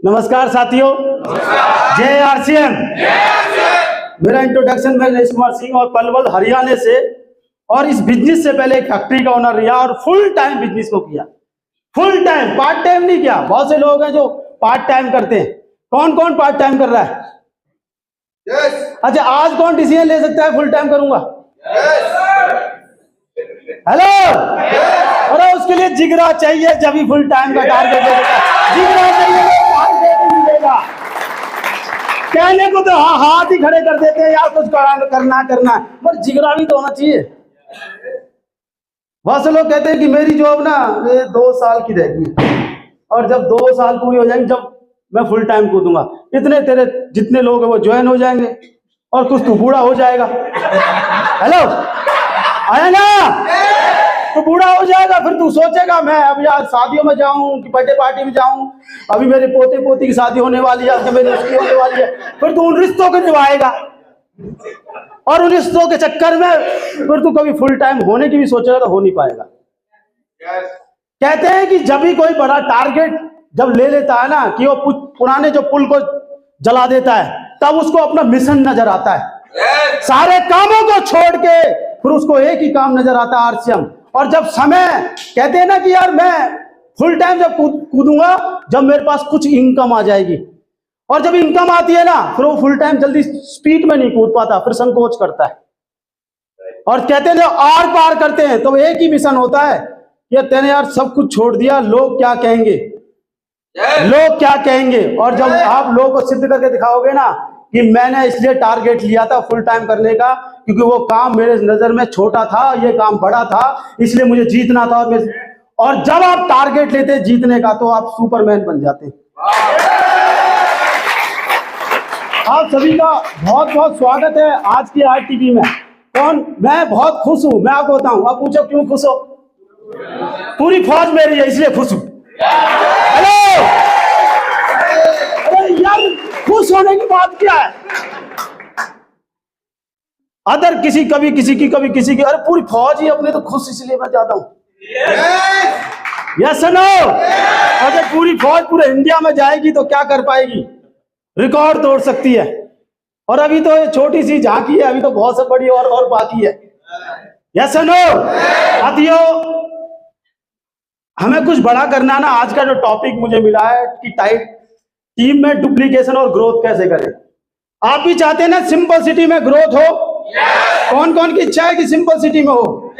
नमस्कार साथियों, जय आरसीएम। मेरा इंट्रोडक्शन मैं नरेश कुमार सिंह और पलवल हरियाणा से, और इस बिजनेस से पहले एक फैक्ट्री का ओनर रहा और फुल टाइम बिजनेस को किया। फुल टाइम, पार्ट टाइम नहीं किया। बहुत से लोग हैं जो पार्ट टाइम करते हैं। कौन कौन पार्ट टाइम कर रहा है? अच्छा, आज कौन डिसीजन ले सकता है फुल टाइम करूंगा? हेलो। अरे उसके लिए जिगरा चाहिए, जब ही फुल टाइम का टारगेट जिगरा चाहिए, टारगेट मिलेगा। कहने को तो हाथ ही खड़े कर देते हैं यार, कुछ करना पर जिगरा भी तो होना चाहिए। बहुत से लोग कहते हैं कि मेरी जॉब ना ये 2 साल की रहेगी, और जब 2 साल पूरी हो जाएंगे जब मैं फुल टाइम कूदूंगा, इतने तेरे जितने लोग हैं वो ज्वाइन हो जाएंगे और कुछ तू बूढ़ा हो जाएगा। हेलो, आया ना? तो बूढ़ा हो जाएगा, फिर तू सोचेगा मैं अब यार शादियों में जाऊं कि बर्थडे पार्टी में जाऊं, अभी मेरे पोते पोती की शादी होने वाली है, अभी मेरी उसकी होने वाली है। फिर तू उन रिश्तों को निभाएगा, और उन रिश्तों के चक्कर में फिर तू कभी फुल टाइम होने की भी सोचेगा तो हो नहीं पाएगा। कहते हैं कि जब भी कोई बड़ा टारगेट जब ले लेता है ना, कि वो पुराने जो पुल को जला देता है, तब उसको अपना मिशन नजर आता है। सारे कामों को छोड़ के फिर उसको एक ही काम नजर आता है, आरसीएम। और जब समय कहते हैं ना कि यार मैं फुल टाइम जब कूदूंगा जब मेरे पास कुछ इनकम आ जाएगी, और जब इनकम आती है ना फिर वो फुल टाइम जल्दी स्पीड में नहीं कूद पाता, फिर संकोच करता है। और कहते हैं जब आर पार करते हैं तो एक ही मिशन होता है, ये तेने यार सब कुछ छोड़ दिया, लोग क्या कहेंगे, लोग क्या कहेंगे। और जब आप लोगों को सिद्ध करके दिखाओगे ना कि मैंने इसलिए टारगेट लिया था फुल टाइम करने का, क्योंकि वो काम मेरे नजर में छोटा था, ये काम बड़ा था, इसलिए मुझे जीतना था। और जब आप टारगेट लेते जीतने का तो आप सुपरमैन बन जाते हैं। आप सभी का बहुत बहुत स्वागत है आज की आरटीवी में। मैं बहुत खुश हूं, मैं आपको बताऊं। आप पूछो क्यों खुश हो? पूरी फौज मेरी है इसलिए खुश हूं। हेलो, अरे यार खुश होने की बात क्या है? अदर कभी किसी की, अरे पूरी फौज ही अपने तो खुश इसलिए मैं जाता हूं। Yes no? अगर पूरी फौज पूरे इंडिया में जाएगी तो क्या कर पाएगी? रिकॉर्ड तोड़ सकती है। और अभी तो ये छोटी सी झांकी है, अभी तो बहुत सब बड़ी और बाकी है। Yes no? साथियों, हमें कुछ बड़ा करना है ना। आज का जो टॉपिक मुझे मिला है कि टीम में डुप्लीकेशन और ग्रोथ कैसे करें। आप भी चाहते हैं ना सिंपल सिटी में ग्रोथ हो? कौन कौन की इच्छा है कि सिंपल सिटी में हो?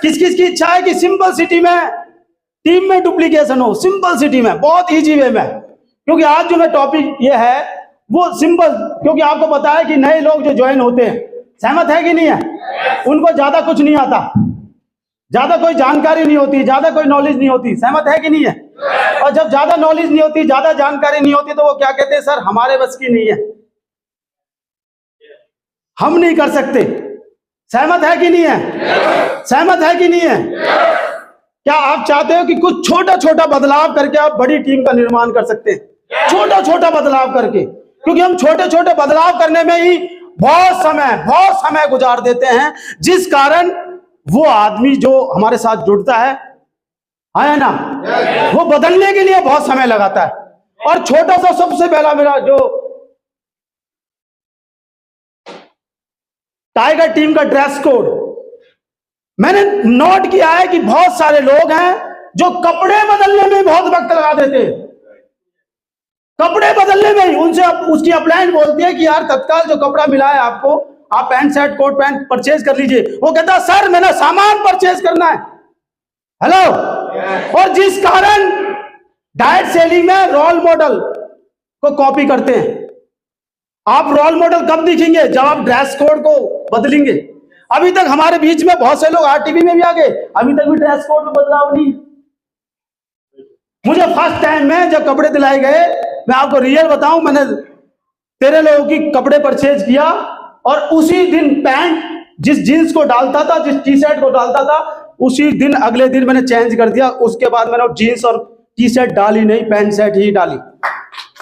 किस किस की इच्छा है कि सिंपल सिटी में टीम में डुप्लीकेशन हो? सिंपल सिटी में, बहुत इजी वे में। क्योंकि आज जो मैं टॉपिक ये है वो सिंपल, क्योंकि आपको पता है कि नए लोग जो ज्वाइन होते हैं, सहमत है कि नहीं है? उनको ज्यादा कुछ नहीं आता, ज्यादा कोई जानकारी नहीं होती, ज्यादा कोई नॉलेज नहीं होती। सहमत है कि नहीं है? और जब ज्यादा नॉलेज नहीं होती, ज्यादा जानकारी नहीं होती, तो वो क्या कहते हैं? सर हमारे बस की नहीं है, हम नहीं कर सकते। सहमत है कि नहीं है? सहमत है कि नहीं है? क्या आप चाहते हो कि कुछ छोटा छोटा बदलाव करके आप बड़ी टीम का निर्माण कर सकते हैं? छोटा छोटा बदलाव करके, क्योंकि हम छोटे छोटे बदलाव करने में ही बहुत समय गुजार देते हैं, जिस कारण वो आदमी जो हमारे साथ जुड़ता है ना, वो बदलने के लिए बहुत समय लगाता है। और छोटा सा सबसे पहला मेरा जो टाइगर टीम का ड्रेस कोड, मैंने नोट किया है कि बहुत सारे लोग हैं जो कपड़े बदलने में बहुत वक्त लगा देते हैं। कपड़े बदलने में ही उनसे उसकी अपलाइन बोलती है कि यार तत्काल जो कपड़ा मिला है आपको, आप pant shirt coat pant purchase कर लीजिए। वो कहता है सर मैंने सामान परचेज करना है। हेलो, और जिस कारण डायरेक्ट सेलिंग में रोल मॉडल को कॉपी करते हैं। आप रोल मॉडल कब दिखेंगे? जब आप ड्रेस कोड को बदलेंगे। अभी तक हमारे बीच में बहुत से लोग आरटीवी में भी आ गए, अभी तक भी ड्रेस कोड में बदलाव नहीं। मुझे फर्स्ट टाइम में जब कपड़े दिलाए गए, मैं आपको रियल बताऊं, मैंने 13 लोगों की कपड़े परचेज किया, और उसी दिन पैंट जिस जींस को डालता था, जिस टी शर्ट को डालता था, उसी दिन अगले दिन मैंने चेंज कर दिया। उसके बाद मैंने जींस और टी शर्ट डाली नहीं, पैंट शर्ट ही डाली।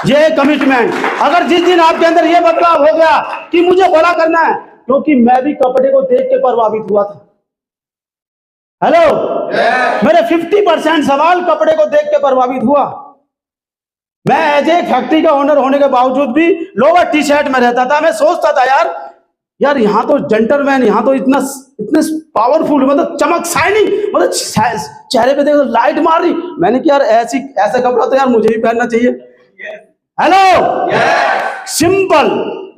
ये कमिटमेंट, अगर जिस दिन आपके अंदर ये बदलाव हो गया कि मुझे बड़ा करना है, क्योंकि मैं भी कपड़े को देख के प्रभावित हुआ था। हेलो, मेरे 50% सवाल कपड़े को देख के प्रभावित हुआ। मैं एज ए फैक्ट्री का ओनर होने के बावजूद भी लोअर टी शर्ट में रहता था। मैं सोचता था यार यहाँ तो जेंटलमैन, यहाँ तो इतने पावरफुल, मतलब चमक, शाइनिंग, मतलब चेहरे पे देखो लाइट मार रही। मैंने कहा यार ऐसा कपड़ा तो यार मुझे भी पहनना चाहिए। Hello, simple.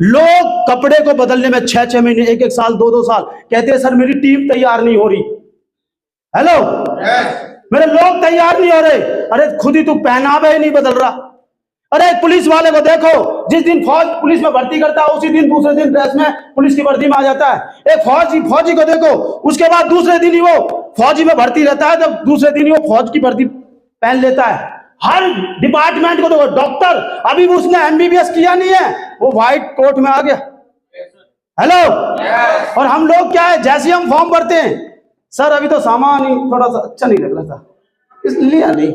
लोग कपड़े को बदलने में 6-6 महीने, 1-1 साल, 2-2 साल कहते हैं सर मेरी टीम तैयार नहीं हो रही। हेलो, मेरे लोग तैयार नहीं हो रहे। अरे खुद ही तू पहनावा ही नहीं बदल रहा। अरे एक पुलिस वाले को देखो, जिस दिन फौज पुलिस में भर्ती करता है उसी दिन दूसरे दिन ड्रेस में पुलिस की भर्ती में आ जाता है। एक फौजी को देखो, उसके बाद दूसरे दिन ही वो फौजी में भर्ती रहता है, जब दूसरे दिन ही वो फौज की भर्ती पहन लेता है। हर डिपार्टमेंट को देखो, डॉक्टर अभी भी उसने एमबीबीएस किया नहीं है, वो व्हाइट कोट में आ गया। हेलो, और हम लोग क्या है, जैसे हम फॉर्म भरते हैं, सर अभी तो सामान ही थोड़ा सा अच्छा नहीं लग रहा था इसलिए नहीं,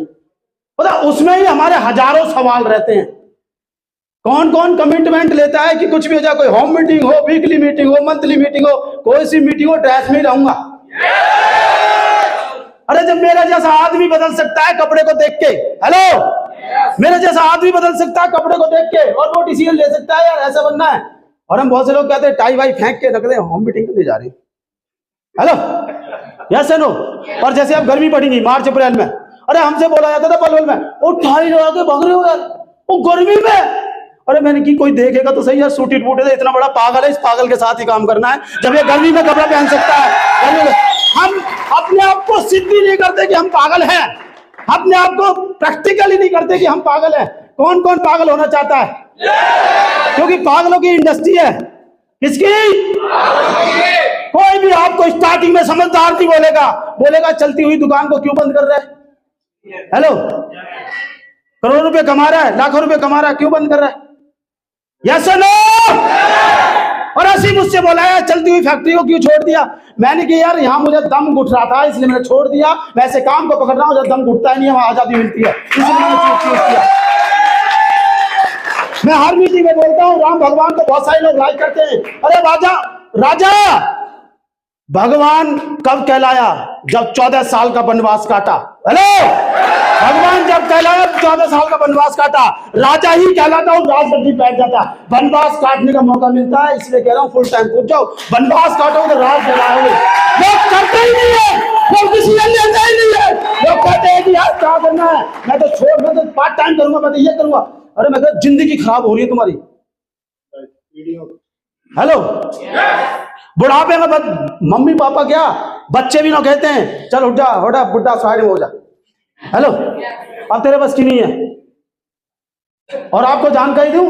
पता उसमें ही हमारे हजारों सवाल रहते हैं। कौन कौन कमिटमेंट लेता है कि कुछ भी हो जाए, कोई होम मीटिंग हो, वीकली मीटिंग हो, मंथली मीटिंग हो, कोई सी मीटिंग हो, ड्रेस में ही रहूंगा। अरे जब मेरा जैसा आदमी बदल सकता है कपड़े को देख के, हेलो, मेरे जैसा आदमी बदल सकता है कपड़े को देख के, और वो डिसीजन ले सकता है यार ऐसा बनना है। और हम बहुत से लोग कहते हैं टाई वाई फेंक के रख दे, होम मीटिंग करने जा रहे हैं। Hello, yes no. और जैसे अब गर्मी पड़ेगी मार्च अप्रैल में, अरे हमसे बोला जाता था पलवल में, वो टाई लगा के भाग रहे हो यार वो गर्मी में। अरे मैंने की कोई देखेगा तो सही यार, सूटी टूटे थे, इतना बड़ा पागल है, इस पागल के साथ ही काम करना है जब ये गर्मी में कपड़ा पहन सकता है। हम अपने आप को सिद्ध ही नहीं करते कि हम पागल हैं, अपने आप को प्रैक्टिकल ही नहीं करते कि हम पागल हैं। कौन कौन पागल होना चाहता है? क्योंकि पागलों की इंडस्ट्री है। किसकी? कोई भी आपको स्टार्टिंग में समझदार नहीं बोलेगा चलती हुई दुकान को क्यों बंद कर रहा है। हेलो, करोड़ों रुपए कमा रहा है, लाखों रुपए कमा रहा है, क्यों बंद कर रहा है? Yes no. और ऐसे मुझसे बोला है चलती हुई फैक्ट्री को क्यों छोड़ दिया। मैंने कहा यार यहाँ मुझे दम घुट रहा था इसलिए मैंने छोड़ दिया। मैं ऐसे काम को पकड़ रहा हूँ जब दम घुटता ही नहीं है, वहां आजादी मिलती है, इसलिए मैंने चूज किया। मैं हर मीटिंग में बोलता हूँ राम भगवान को बहुत सारे लोग लाइक करते हैं। अरे राजा भगवान कब कहलाया? जब 14 साल का वनवास काटा। हेलो, भगवान जब कहलाया 14 साल का वनवास काटा, राजा ही कहलाता हूँ, राजगद्दी बैठ जाता। वनवास काटने का मौका मिलता है इसलिए कह रहा हूँ फुल टाइम कूद जाओ, वनवास काटोगे तो राज कहलाओगे। लोग करते ही नहीं है, लोग डिसीजन लेते ही नहीं है। लोग कहते हैं कि यार क्या करना है, मैं तो पार्ट टाइम करूंगा, मैं तो ये करूंगा। अरे मैं कहता जिंदगी खराब हो रही है तुम्हारी। हेलो, बुढ़ापे में मम्मी पापा क्या बच्चे भी ना कहते हैं चल उठ जा, बुढ़ा साइड में हो जा। हेलो, अब तेरे बस की नहीं है। और आपको जानकारी दूं,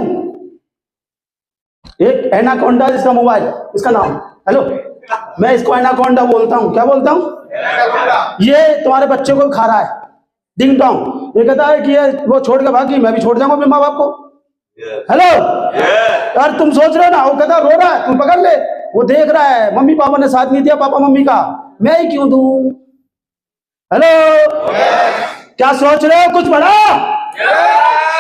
एक एनाकोंडा जिसका मोबाइल, इसका नाम, हेलो, मैं इसको एनाकोंडा बोलता हूं। क्या बोलता हूं? ये तुम्हारे बच्चे को खा रहा है, डिंग डोंग। ये कहता है कि ये वो छोड़ के भागी, मैं भी छोड़ जाऊंगा अपने माँ बाप को। हेलो, यार तुम सोच रहे हो ना, वो कहता रो रहा है, तू पकड़ ले। वो देख रहा है मम्मी पापा ने साथ नहीं दिया, पापा मम्मी का, मैं ही क्यों दूं। हेलो, क्या सोच रहे हो? कुछ बड़ा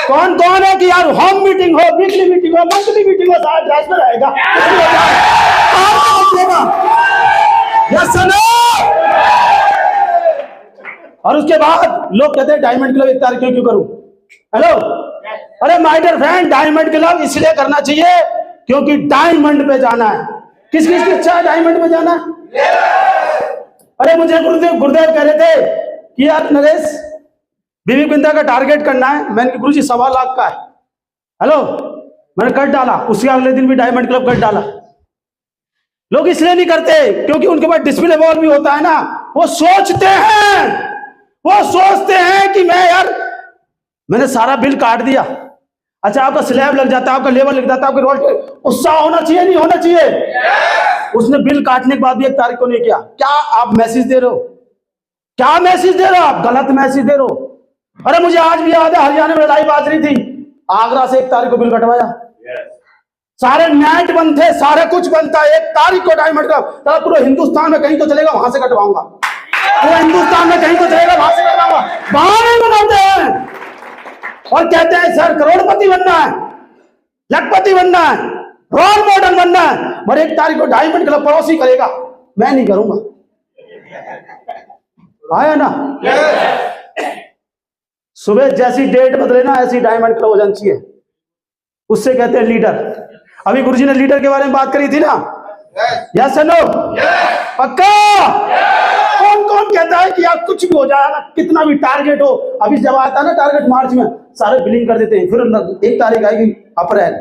कौन कौन है कि यार होम मीटिंग हो, वीकली मीटिंग हो, मंथली मीटिंग हो, सारा ड्रेस में रहेगा। Yes no. और उसके बाद लोग कहते हैं डायमंड क्लब 1 तारीख क्यों करूं। हेलो, अरे my dear friend, diamond club इसलिए करना चाहिए क्योंकि डायमंड पे जाना है। किस किस की इच्छा है डायमंड पे जाना? अरे मुझे गुरुदेव कह रहे थे कि यार नरेश बीवी बिंदा का टारगेट करना है। मैंने कहा गुरुजी 1.25 लाख का है। हेलो, मैंने कर डाला, उसके अगले दिन भी डायमंड क्लब कर डाला। लोग इसलिए नहीं करते क्योंकि उनके पास डिस्प्ले वॉल भी होता है ना, वो सोचते हैं कि मैं यार मैंने सारा बिल काट दिया। अच्छा, आपका स्लैब लग जाता है, आपका लेबर लग जाता है, आपके रोड पे उत्साह होना चाहिए, नहीं होना चाहिए? उसने बिल काटने के बाद भी 1 तारीख को नहीं किया। क्या आप मैसेज दे रहे हो? क्या मैसेज दे रहे हो आप? गलत मैसेज दे रहे हो। अरे मुझे आज भी याद है, हरियाणा में लड़ाई बाज रही थी, आगरा से 1 तारीख को बिल कटवाया। सारे नेट बंद थे, सारे कुछ बंद था। 1 तारीख को डायमंड का पूरे हिंदुस्तान में कहीं तो चलेगा, वहां से कटवाऊंगा। पूरे हिंदुस्तान में कहीं तो चलेगा, वहां से कटवाऊंगा। बहाने बनाते हैं और कहते हैं सर करोड़पति बनना है, लखपति बनना है, रोल मॉडल बनना है, और 1 तारीख को डायमंड क्लब पड़ोसी करेगा, मैं नहीं करूंगा। आया ना? सुबह जैसी डेट बदले ना ऐसी डायमंड क्लब हो जानी चाहिए, उससे कहते हैं लीडर। अभी गुरुजी ने लीडर के बारे में बात करी थी ना, यस नो, पक्का? कौन कौन कहता है कि यार कुछ भी हो जाएगा, कितना भी टारगेट हो, अभी जब आता है ना टारगेट मार्च में सारे बिलिंग कर देते हैं, फिर 1 तारीख आएगी अप्रैल,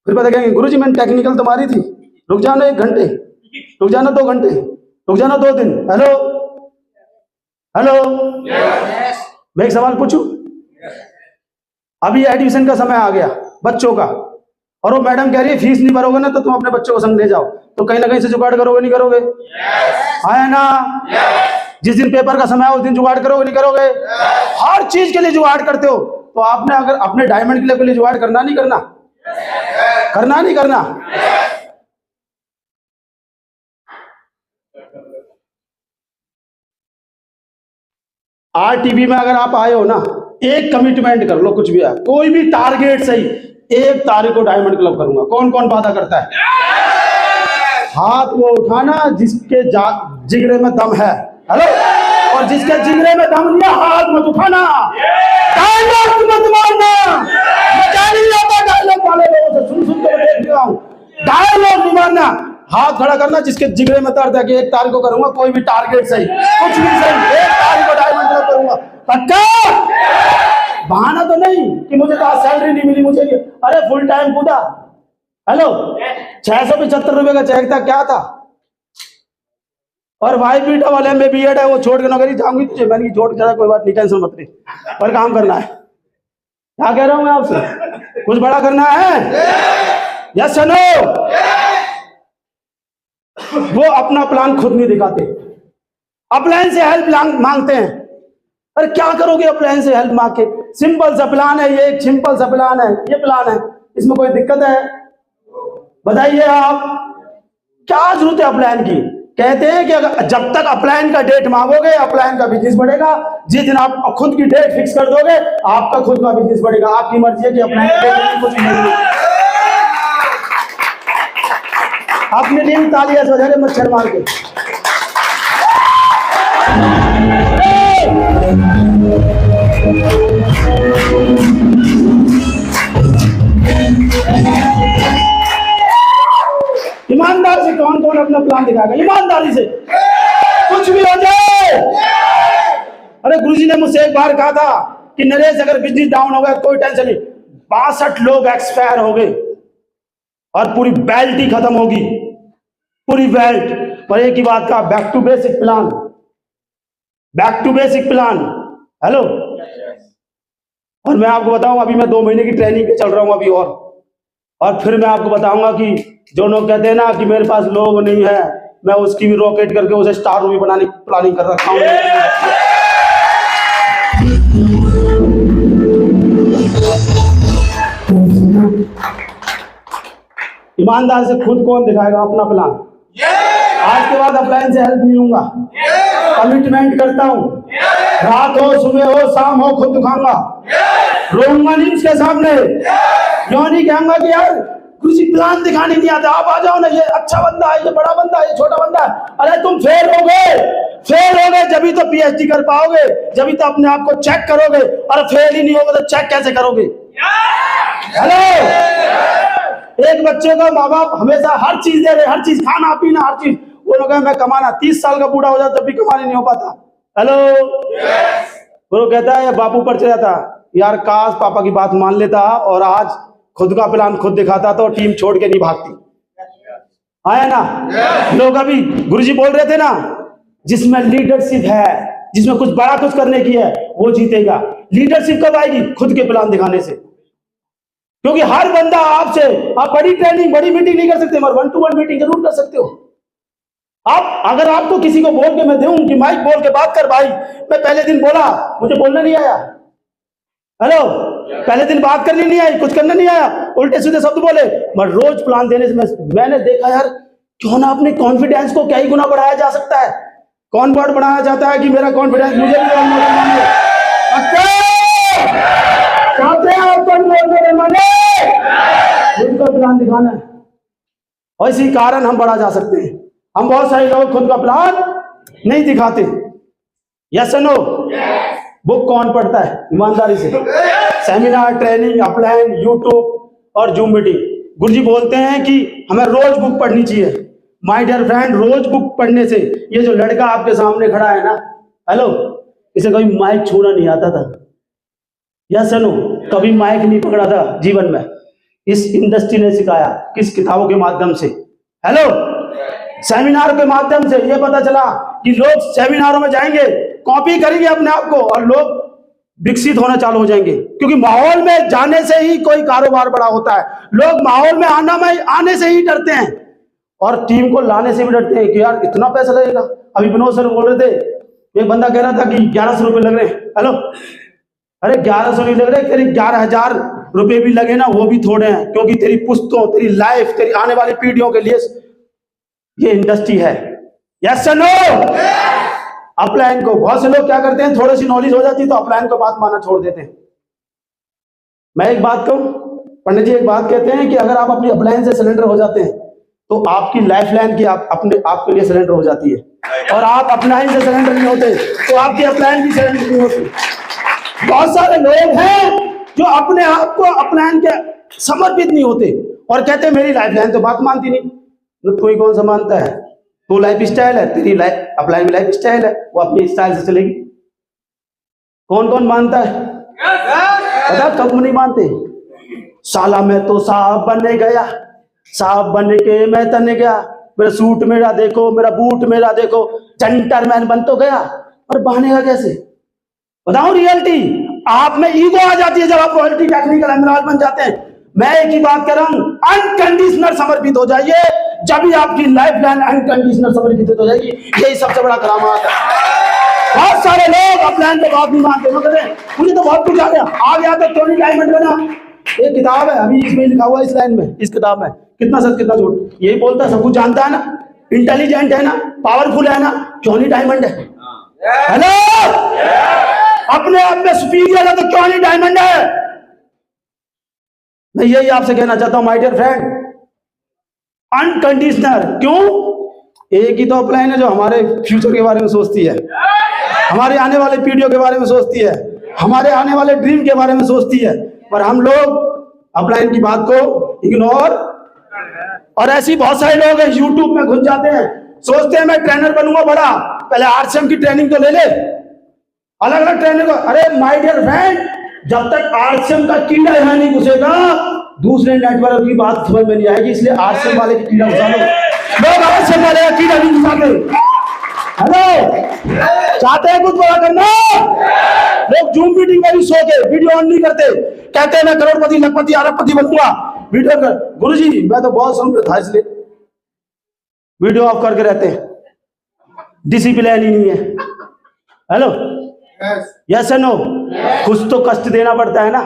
फिर पता कहेंगे गुरुजी मैंने टेक्निकल तो मारी थी, रुक जाना 1 घंटे, रुक जाना 2 घंटे, रुक जाना 2 दिन। हेलो हेलो, मैं एक सवाल पूछूं? अभी एडमिशन का समय आ गया बच्चों का, और वो मैडम कह रही है फीस नहीं भरोगे ना तो तुम अपने बच्चों को संग ले जाओ, तो कहीं ना कहीं से जुगाड़ करोगे नहीं करोगे? है ना? जिस दिन पेपर का समय है उस दिन जुगाड़ करोगे नहीं करोगे? हर चीज के लिए जुगाड़ करते हो, तो आपने अगर अपने डायमंड के लिए जुगाड़ करना नहीं करना? करना नहीं करना? आरटीवी में अगर आप आए हो ना, एक कमिटमेंट कर लो, कुछ भी है, कोई भी टारगेट सही, 1 तारीख को डायमंड क्लब करूंगा। कौन कौन वादा करता है? हाथ वो उठाना जिसके जिगरे में दम है। हेलो, और जिसके जिगरे में दम नहीं है हाथ मत उठाना, डायलॉग मत मारना। डायलॉग वाले लोगों से सुन सुन के देख रहा हूं, डायलॉग नहीं मारना, हाथ खड़ा करना जिसके जिगरे में दर्द है कि 1 तारीख को करूंगा, कोई भी टारगेट सही, कुछ भी सही, 1 तारीख को डायमंड क्लब करूंगा, पक्का? बहाना तो नहीं कि मुझे तो आज सैलरी नहीं मिली, मुझे अरे फुल टाइम कूदा। हेलो, 675 रुपए का चेक था, क्या था? और वाई बीटा वाले में बी एड है, वो छोड़ के नौकरी जाऊंगी तुझे, मैंने छोड़ के कोई बात नहीं, टेंशन मत ले, पर काम करना है। क्या कह रहा हूं मैं आपसे? कुछ बड़ा करना है, यस नो? वो अपना प्लान खुद नहीं दिखाते, अपलाइन से हेल्प मांगते हैं। अरे क्या करोगे अपलाइन से हेल्प मांग के? सिंपल सा प्लान है, ये एक सिंपल सा प्लान है, ये प्लान है, इसमें कोई दिक्कत है? बताइए आप, क्या जरूरत है अपलाइन की? कहते हैं कि अगर जब तक अपलाइन का डेट मांगोगे अपलाइन का बिजनेस बढ़ेगा, जिस दिन आप खुद की डेट फिक्स कर दोगे आपका खुद का बिजनेस बढ़ेगा। आपकी मर्जी है कि अपलाइन की कुछ नहीं। अपने लिए तालियां बजा रहे मच्छर मार के। ईमानदार से कौन कौन अपना प्लान दिखाएगा? ईमानदारी से, कुछ भी हो जाए। अरे गुरुजी ने मुझसे एक बार कहा था कि नरेश अगर बिजनेस डाउन हो गया कोई टेंशन नहीं, 62 लोग एक्सपायर हो गए और पूरी बेल्ट ही खत्म होगी, पूरी बेल्ट। पर एक ही बात का, back to basic plan, back to basic plan. Hello, और मैं आपको बताऊं अभी मैं 2 महीने की ट्रेनिंग पे चल रहा हूं अभी, और फिर मैं आपको बताऊंगा कि जो लोग कहते हैं ना कि मेरे पास लोग नहीं है, मैं उसकी भी रॉकेट करके उसे स्टार भी बनाने की प्लानिंग कर रखा हूं। ईमानदार से खुद कौन दिखाएगा अपना प्लान? आज के बाद अपलाइन से हेल्प नहीं लूंगा, कमिटमेंट करता हूं, रात हो सुबह हो शाम हो खुद दिखाऊंगा, रोऊंगा नहीं उसके सामने, क्यों नहीं कहूंगा कि यार कुछ प्लान दिखाने नहीं आता, आप आ जाओ ना, ये अच्छा बंदा है, ये बड़ा बंदा है, ये छोटा बंदा है। अरे तुम फेल हो गए जब तो पीएचडी कर पाओगे, जब तो अपने आप को चेक करोगे, और फेल ही नहीं होगा तो चेक कैसे करोगे? हेलो, एक बच्चे को माँ बाप हमेशा हर चीज दे रहे, हर चीज, खाना पीना हर चीज, वो लोग मैं कमाना, 30 साल का बूढ़ा हो जाता तब भी कमाने नहीं हो पाता। हेलो, वो कहता है बापू पर चला जाता, यार काश पापा की बात मान लेता और आज खुद का प्लान खुद दिखाता तो टीम छोड़ के नहीं भागती। आया ना? लोग अभी गुरुजी बोल रहे थे ना, जिसमें लीडरशिप है, जिसमें कुछ बड़ा कुछ करने की है वो जीतेगा। लीडरशिप कब आएगी? खुद के प्लान दिखाने से, क्योंकि हर बंदा आपसे, आप बड़ी ट्रेनिंग बड़ी मीटिंग नहीं कर सकते मगर 1-to-1 मीटिंग जरूर कर सकते हो। आप अगर आपको किसी को बोल के मैं दूं कि माइक बोल के बात कर भाई, मैं पहले दिन बोला मुझे बोलना नहीं आया, हेलो, पहले दिन बात करनी नहीं आई, कुछ करना नहीं आया, उल्टे सीधे शब्द बोले, मगर रोज प्लान देने से मैंने देखा यार क्यों ना अपने कॉन्फिडेंस को कई गुना बढ़ाया जा सकता है। कौन वर्ड बढ़ाया जाता है कि मेरा कॉन्फिडेंस मुझे भी रोल मॉडल माने। चाहते हैं आप रोल मॉडल माने, उनको प्लान दिखाना है, और इसी कारण हम बढ़ा जा सकते हैं। हम बहुत सारे लोग खुद का प्लान नहीं दिखाते, यस नो? बुक कौन पढ़ता है ईमानदारी से? सेमिनार, ट्रेनिंग, अपलाइन, यूट्यूब और जूम मीटिंग। गुरुजी बोलते हैं कि हमें रोज बुक पढ़नी चाहिए। माय डियर फ्रेंड, रोज बुक पढ़ने से, ये जो लड़का आपके सामने खड़ा है ना, हेलो, इसे कभी माइक छूना नहीं आता था, या सुनो, कभी माइक नहीं पकड़ा था जीवन में। इस इंडस्ट्री ने सिखाया, किस किताबों के माध्यम से? हेलो, सेमिनार के माध्यम से। ये पता चला कि लोग सेमिनारों में जाएंगे, कॉपी करेंगे अपने आप को, और लोग विकसित होना चालू हो जाएंगे, क्योंकि माहौल में जाने से ही कोई कारोबार बड़ा होता है। लोग माहौल में आने से ही डरते हैं, और टीम को लाने से भी डरते हैं कि यार इतना पैसा लगेगा। अभी विनोद सर बोल रहे थे, एक बंदा कह रहा था कि 1100 रुपये लग रहे हैं। हेलो, अरे 1100 नहीं लग रहे, तेरी 11,000 रुपये भी लगे ना, वो भी थोड़े हैं, क्योंकि तेरी पुश्तों, तेरी लाइफ, तेरी आने वाली पीढ़ियों के लिए ये इंडस्ट्री है। Yes sir, no? अपलाइन को बहुत से लोग क्या करते हैं, थोड़ी सी नॉलेज हो जाती है तो अपलाइन को बात मानना छोड़ देते हैं। मैं एक बात कहूं, पंडित जी एक बात कहते हैं कि अगर आप अपनी अपलाइन से सिलेंडर हो जाते हैं तो आपकी लाइफ लाइन की आपके लिए सिलेंडर हो जाती है, और आप अपलाइन से सिलेंडर नहीं होते तो आपकी अपलाइन भी सिलेंडर नहीं होती। बहुत सारे लोग हैं जो अपने आप को अपलाइन के समर्पित नहीं होते और कहते हैं मेरी लाइफ लाइन तो बात मानती नहीं। तो कोई कौन सा मानता है? तो लाइफ स्टाइल है, तेरी लाइफ अपलाइन में लाइफ स्टाइल है, वो अपनी स्टाइल से चलेगी। कौन कौन मानता है? पता कब नहीं मानते? साला मैं तो साहब बनने गया, साहब बन के मैं तने गया, मेरा सूट मेरा देखो, मेरा बूट मेरा देखो, जेंटलमैन बन तो गया, और बनेगा कैसे? बताओ रियलिटी। आप में ईगो आ जाती है जब आप रॉयल्टी टेक्निकल एमराल्ड बन जाते हैं। मैं एक ही बात कर रहा हूं, अनकंडीशनल समर्पित हो जाइए, जब भी आपकी लाइफ लाइन अनकंडीशनल समर्पित हो जाएगी। यही सबसे बड़ा करामात है। बहुत सारे लोग अपलाइन पे बात नहीं मानते, मुझे तो बहुत कुछ आ गया तो टोनी डायमंड बना। एक किताब है, अभी इसमें लिखा हुआ है, इस लाइन में, इस किताब में, कितना सच कितना झूठ, यही बोलता है, सब कुछ जानता है ना, इंटेलिजेंट है ना, पावरफुल है ना, टोनी डायमंड है। हेलो, अपने आप में सुपीरियर है तो टोनी डायमंड है। मैं यही आपसे कहना चाहता हूं माय डियर फ्रेंड, अनकंडीशनल। क्यों? एक ही तो अपलाइन है जो हमारे फ्यूचर के बारे में सोचती है, हमारे आने वाले पीढ़ियों के बारे में सोचती है, हमारे आने वाले ड्रीम के बारे में सोचती है, पर हम लोग अपलाइन की बात को इग्नोर। और ऐसी बहुत सारे लोग हैं यूट्यूब में घुस जाते हैं, सोचते हैं मैं ट्रेनर बनूंगा बड़ा, पहले आरसीएम की ट्रेनिंग तो ले ले, अलग अलग ट्रेनर को। अरे माय डियर फ्रेंड, जब तक आरसीएम का कीड़ा यहाँ नहीं घुसेगा दूसरे नेटवर्क की बात समझ में नहीं आएगी, इसलिए आरसीएम वाले की कीड़ा घुसा लो। लोग आरसीएम वाले का कीड़ा नहीं घुसाते। हेलो, चाहते हैं कुछ बड़ा करना, लोग जूम मीटिंग में भी सो के वीडियो ऑन नहीं करते, कहते हैं मैं करोड़पति, लखपति, अरबपति बनूंगा, वीडियो कर। गुरुजी मैं तो बहुत सुन था, इसलिए वीडियो ऑफ करके रहते हैं, डिसिप्लिन ही नहीं है। Hello, yes no? कुछ तो कष्ट देना पड़ता है ना।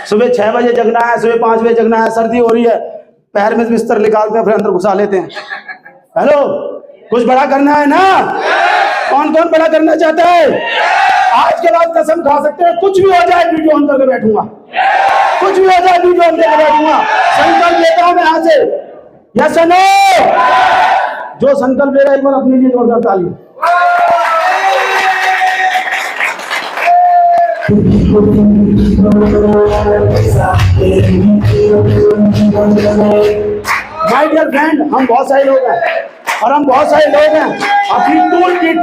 सुबह 6 बजे जगना है, सुबह 5 बजे जगना है, सर्दी हो रही है, पैर में बिस्तर निकालते हैं, फिर अंदर घुसा लेते हैं। हेलो, कुछ बड़ा करना है ना? कौन कौन बड़ा करना चाहता है? आज के बाद कसम खा सकते हैं, कुछ भी हो जाए वीडियो ऑन करके बैठूंगा, कुछ भी हो जाए वीडियो ऑन करके बैठूंगा। संकल्प लेता हूं मैं यहाँ से, यस नो? जो संकल्प ले रहा है एक बार अपने लिए जोरदार ताली। माय डियर फ्रेंड, हम बहुत सारे लोग हैं, और हम बहुत सारे लोग हैं अपनी टूल किट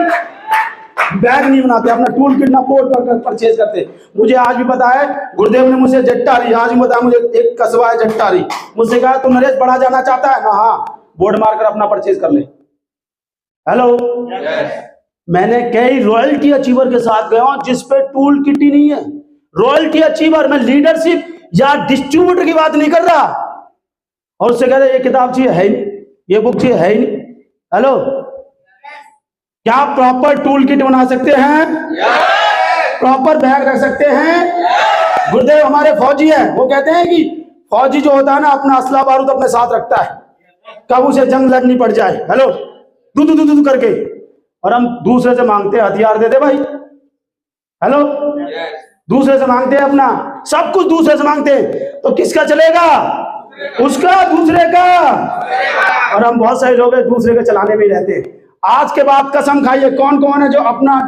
बैग नहीं बनाते, अपना टूल किट ना पोर्ट पर परचेज करते। मुझे आज भी पता है, गुरुदेव ने मुझे जट्टारी, आज भी बताया, मुझे एक कस्बा है जट्टारी, मुझसे कहा तू नरेश बढ़ा जाना चाहता है ना? हाँ, बोर्ड मारकर अपना परचेज कर ले। हेलो, मैंने कई रॉयल्टी अचीवर के साथ गया हूं जिस पे टूल किट ही नहीं है। रॉयल्टी अचीवर, मैं लीडरशिप या डिस्ट्रीब्यूटर की बात नहीं कर रहा, और उससे कह रहे ये किताब चाहिए, है ही नहीं, ये बुक चाहिए, है ही नहीं। हेलो, क्या प्रॉपर टूल किट बना सकते हैं? प्रॉपर बैग रख सकते हैं? गुरुदेव हमारे फौजी हैं, वो कहते हैं कि फौजी जो होता है ना, अपना असला बारूद अपने साथ रखता है, कब उसे जंग लड़नी पड़ जाए। हेलो, दू दू दू दू करके, और हम दूसरे से मांगते हैं हथियार दे दे भाई। हेलो, दूसरे से मांगते हैं, अपना सब कुछ दूसरे से मांगते हैं, तो किसका चलेगा? उसका, दूसरे का। और हम बहुत सारे लोग हैं दूसरे के चलाने में ही रहते हैं। आज के बाद कसम खाइए, कौन कौन है जो अपना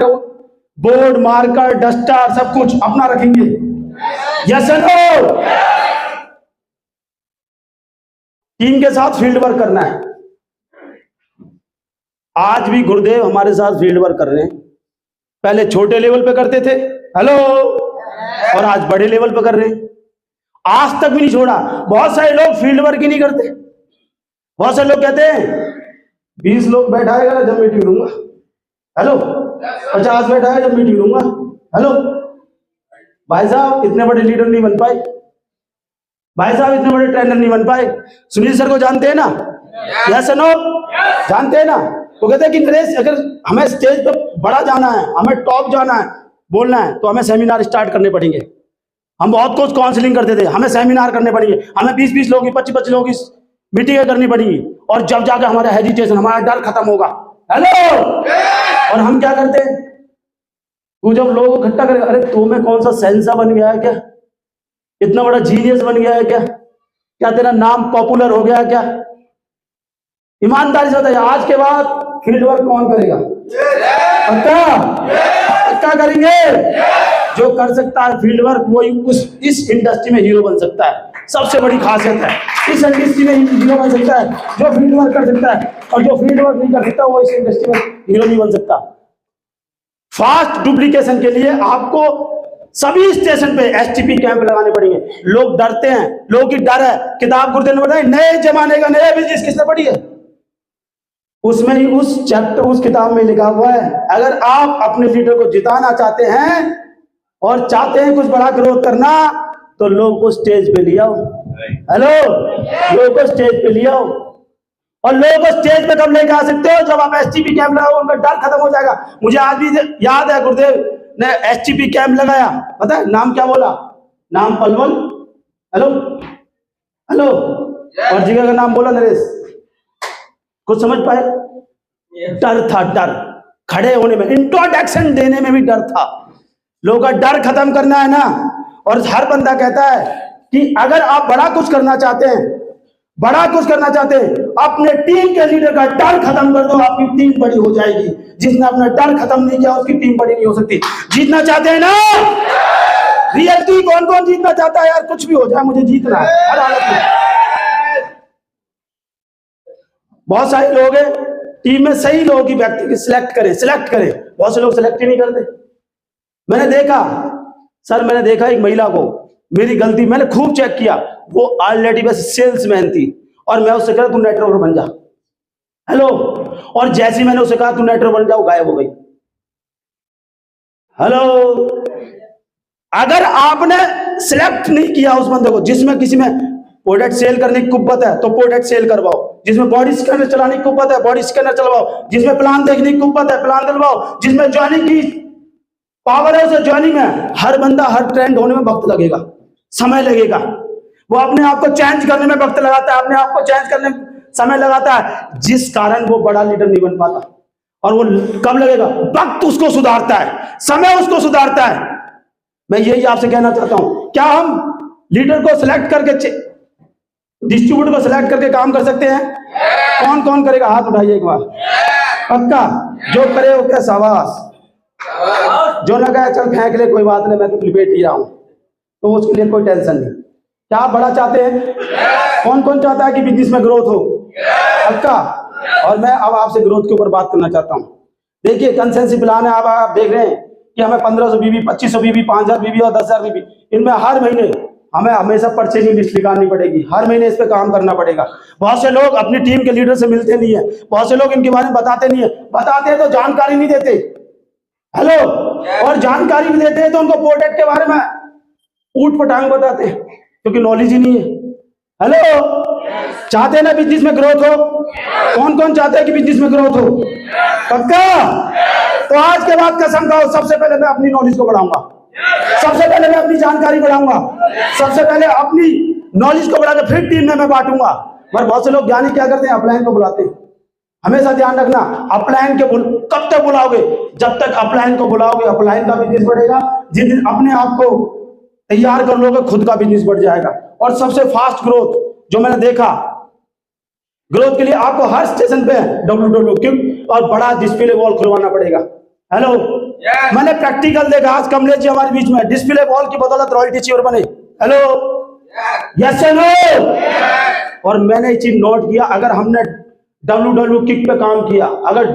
बोर्ड, मार्कर, डस्टर सब कुछ अपना रखेंगे। यस और नो? टीम के साथ फील्ड वर्क करना है। आज भी गुरुदेव हमारे साथ फील्ड वर्क कर रहे हैं। पहले छोटे लेवल पे करते थे, हेलो, और आज बड़े लेवल पे कर रहे हैं। आज तक भी नहीं छोड़ा। बहुत सारे लोग फील्ड वर्क ही नहीं करते। बहुत सारे लोग कहते हैं 20 लोग बैठाएगा ना जब मीटिंग लूंगा, हेलो, 50 बैठाएगा जब मीटिंग लूंगा, हेलो। भाई साहब इतने बड़े लीडर नहीं बन पाए, भाई साहब इतने बड़े ट्रेनर नहीं बन पाए। सुनील सर को जानते हैं ना? यस और नो? जानते हैं ना? वो कहते हैं कि नरेश, अगर हमें स्टेज पे बड़ा जाना है, हमें टॉप जाना है, बोलना है, तो हमें सेमिनार स्टार्ट करने पड़ेंगे। हम बहुत कुछ काउंसलिंग करते थे, हमें सेमिनार करने पड़ेंगे, हमें 20-20 लोगों की, 25-25 लोगों की मीटिंगें करनी पड़ेंगी, और जब जाकर हमारा हेजिटेशन, हमारा डर खत्म होगा, हेलो। और हम क्या करते हैं? वो जब लोग इकट्ठा करेगा, अरे तुम्हें कौन सा सेंसा बन गया है क्या? इतना बड़ा जीनियस बन गया है क्या? क्या तेरा नाम पॉपुलर हो गया है क्या? ईमानदारी से बताइए, आज के बाद फील्ड वर्क कौन करेगा? पक्का? पक्का करेंगे? जो कर सकता है फील्ड वर्क, वो इस इंडस्ट्री में हीरो बन सकता है। सबसे बड़ी खासियत है, इस इंडस्ट्री में हीरो बन सकता है जो फील्ड वर्क कर सकता है, और जो फील्ड वर्क नहीं कर सकता वो इस इंडस्ट्री में हीरो नहीं बन सकता। फास्ट डुप्लीकेशन के लिए आपको सभी स्टेशन पे एसटीपी कैंप लगाने पड़ेंगे। लोग डरते हैं, लोगों की डर है। किताब गुरुदेव ने बताई, नए जमाने का नया बिजनेस, किसने पढ़ी है? उसमें ही उस चैप्टर, उस किताब में लिखा हुआ है, अगर आप अपने लीडर को जिताना चाहते हैं और चाहते हैं कुछ बड़ा ग्रोथ करना, तो लोगों को स्टेज पे ले आओ, हेलो, लोगों को स्टेज पे ले आओ। और लोगों को स्टेज पे कब लेकर आ सकते हो? जब आप एसटीपी कैंप लगाओ, उनका डर खत्म हो जाएगा। मुझे आज भी याद है, गुरुदेव ने एसटीपी कैंप लगाया, पता है नाम क्या बोला? नाम पलवल, हेलो, हेलो, और जगह का नाम बोला नरेश। कुछ समझ पाए? डर था, डर खड़े होने में, इंट्रोडक्शन देने में भी डर था। लोगों का डर खत्म करना है ना। और हर बंदा कहता है कि अगर आप बड़ा कुछ करना चाहते हैं, बड़ा कुछ करना चाहते हैं, अपने टीम के लीडर का डर खत्म कर दो, आपकी टीम बड़ी हो जाएगी। जिसने अपना डर खत्म नहीं किया उसकी टीम बड़ी नहीं हो सकती। जीतना चाहते हैं ना? रियलिटी कौन कौन जीतना चाहता है? यार कुछ भी हो जाए, मुझे जीतना है हर हालत में। बहुत सारे लोग हैं टीम में, सही लोगों की व्यक्ति की सिलेक्ट करें। बहुत से लोग सिलेक्ट ही नहीं करते। मैंने देखा सर, मैंने देखा एक महिला को, मेरी गलती, मैंने खूब चेक किया, वो ऑलरेडी बस सेल्समैन थी, और मैं उससे कहा तू नेटवर्कर बन जा, हेलो, और जैसे मैंने उसे कहा तू नेटवर्कर बन जा, वो गायब हो गई, हेलो। अगर आपने सिलेक्ट नहीं किया उस बंदे को, जिसमें किसी में प्रोडक्ट सेल करने की कुव्वत है तो प्रोडक्ट सेल करवाओ, जिसमें बॉडी स्कैनर चलाने की कुव्वत है बॉडी स्कैनर चलवाओ, जिसमें प्लान देखने की कुव्वत है प्लान दिलवाओ, जिसमें ज्वाइनिंग की पावर है उसे ज्वाइनिंग है। हर बंदा हर ट्रेंड होने में वक्त लगेगा, समय लगेगा। वो अपने आप को चेंज करने में वक्त लगाता है, अपने आप को चेंज करने में समय लगाता है, जिस कारण वो बड़ा लीडर नहीं बन पाता। और वो कब लगेगा? वक्त उसको सुधारता है, समय उसको सुधारता है। मैं यही आपसे कहना चाहता हूं, क्या हम लीडर को सिलेक्ट करके, डिस्ट्रीब्यूटर को सिलेक्ट करके काम कर सकते हैं? कौन कौन करेगा? हाथ उठाइए एक बार। पक्का? जो करे वो क्या, शाबाश। जो ना कहे चल फेंक ले, कोई बात नहीं, मैं तो लिपेट ही रहा हूं, तो उसके लिए कोई टेंशन नहीं। क्या आप बड़ा चाहते हैं? कौन कौन चाहता है कि बिजनेस में ग्रोथ हो? पक्का? और मैं अब आपसे ग्रोथ के ऊपर बात करना चाहता हूं। देखिए कंसेंसी प्लान है, अब आप देख रहे हैं कि हमें 1500 बीबी, 2500 बीबी, 5000 बीबी और 10,000 बीबी, इनमें हर महीने हमें हमेशा परचेजिंग लिस्ट निकालनी पड़ेगी, हर महीने इस पे काम करना पड़ेगा। बहुत से लोग अपनी टीम के लीडर से मिलते नहीं है, बहुत से लोग इनके बारे में बताते नहीं है, बताते हैं तो जानकारी नहीं देते, हेलो, और जानकारी भी देते हैं तो उनको प्रोडक्ट के बारे में ऊट पटांग बताते हैं, क्योंकि नॉलेज ही नहीं है, हेलो। चाहते हैं ना बिजनेस में ग्रोथ हो? कौन कौन चाहते हैं कि बिजनेस में ग्रोथ हो? पक्का? तो आज के बाद कसम खाओ, सबसे पहले मैं अपनी नॉलेज को बढ़ाऊंगा, सबसे पहले मैं अपनी जानकारी बढ़ाऊंगा, सबसे पहले अपनी नॉलेज को बढ़ाकर फिर टीम में मैं बांटूंगा। मगर बहुत से लोग ज्ञानी क्या करते हैं? अपलाइन को बुलाते हैं। हमेशा ध्यान रखना, अपलाइन के कब तक बुलाओगे? जब तक अपलाइन को बुलाओगे, अपलाइन का बिजनेस बढ़ेगा। जिस दिन अपने आप को तैयार कर लोगे, खुद का बिजनेस बढ़ जाएगा। और सबसे फास्ट ग्रोथ जो मैंने देखा, ग्रोथ के लिए आपको हर स्टेशन पे WWQ और बड़ा डिस्प्ले वॉल खुलवाना पड़ेगा, हेलो। मैंने प्रैक्टिकल देखा। आज कमलेश जी हमारे बीच में डिस्प्ले वॉल की बदौलत रॉयल्टी अचीवर बने। हेलो, यस या नो? और मैंने ये चीज नोट किया, अगर हमने WW किक पे काम किया, अगर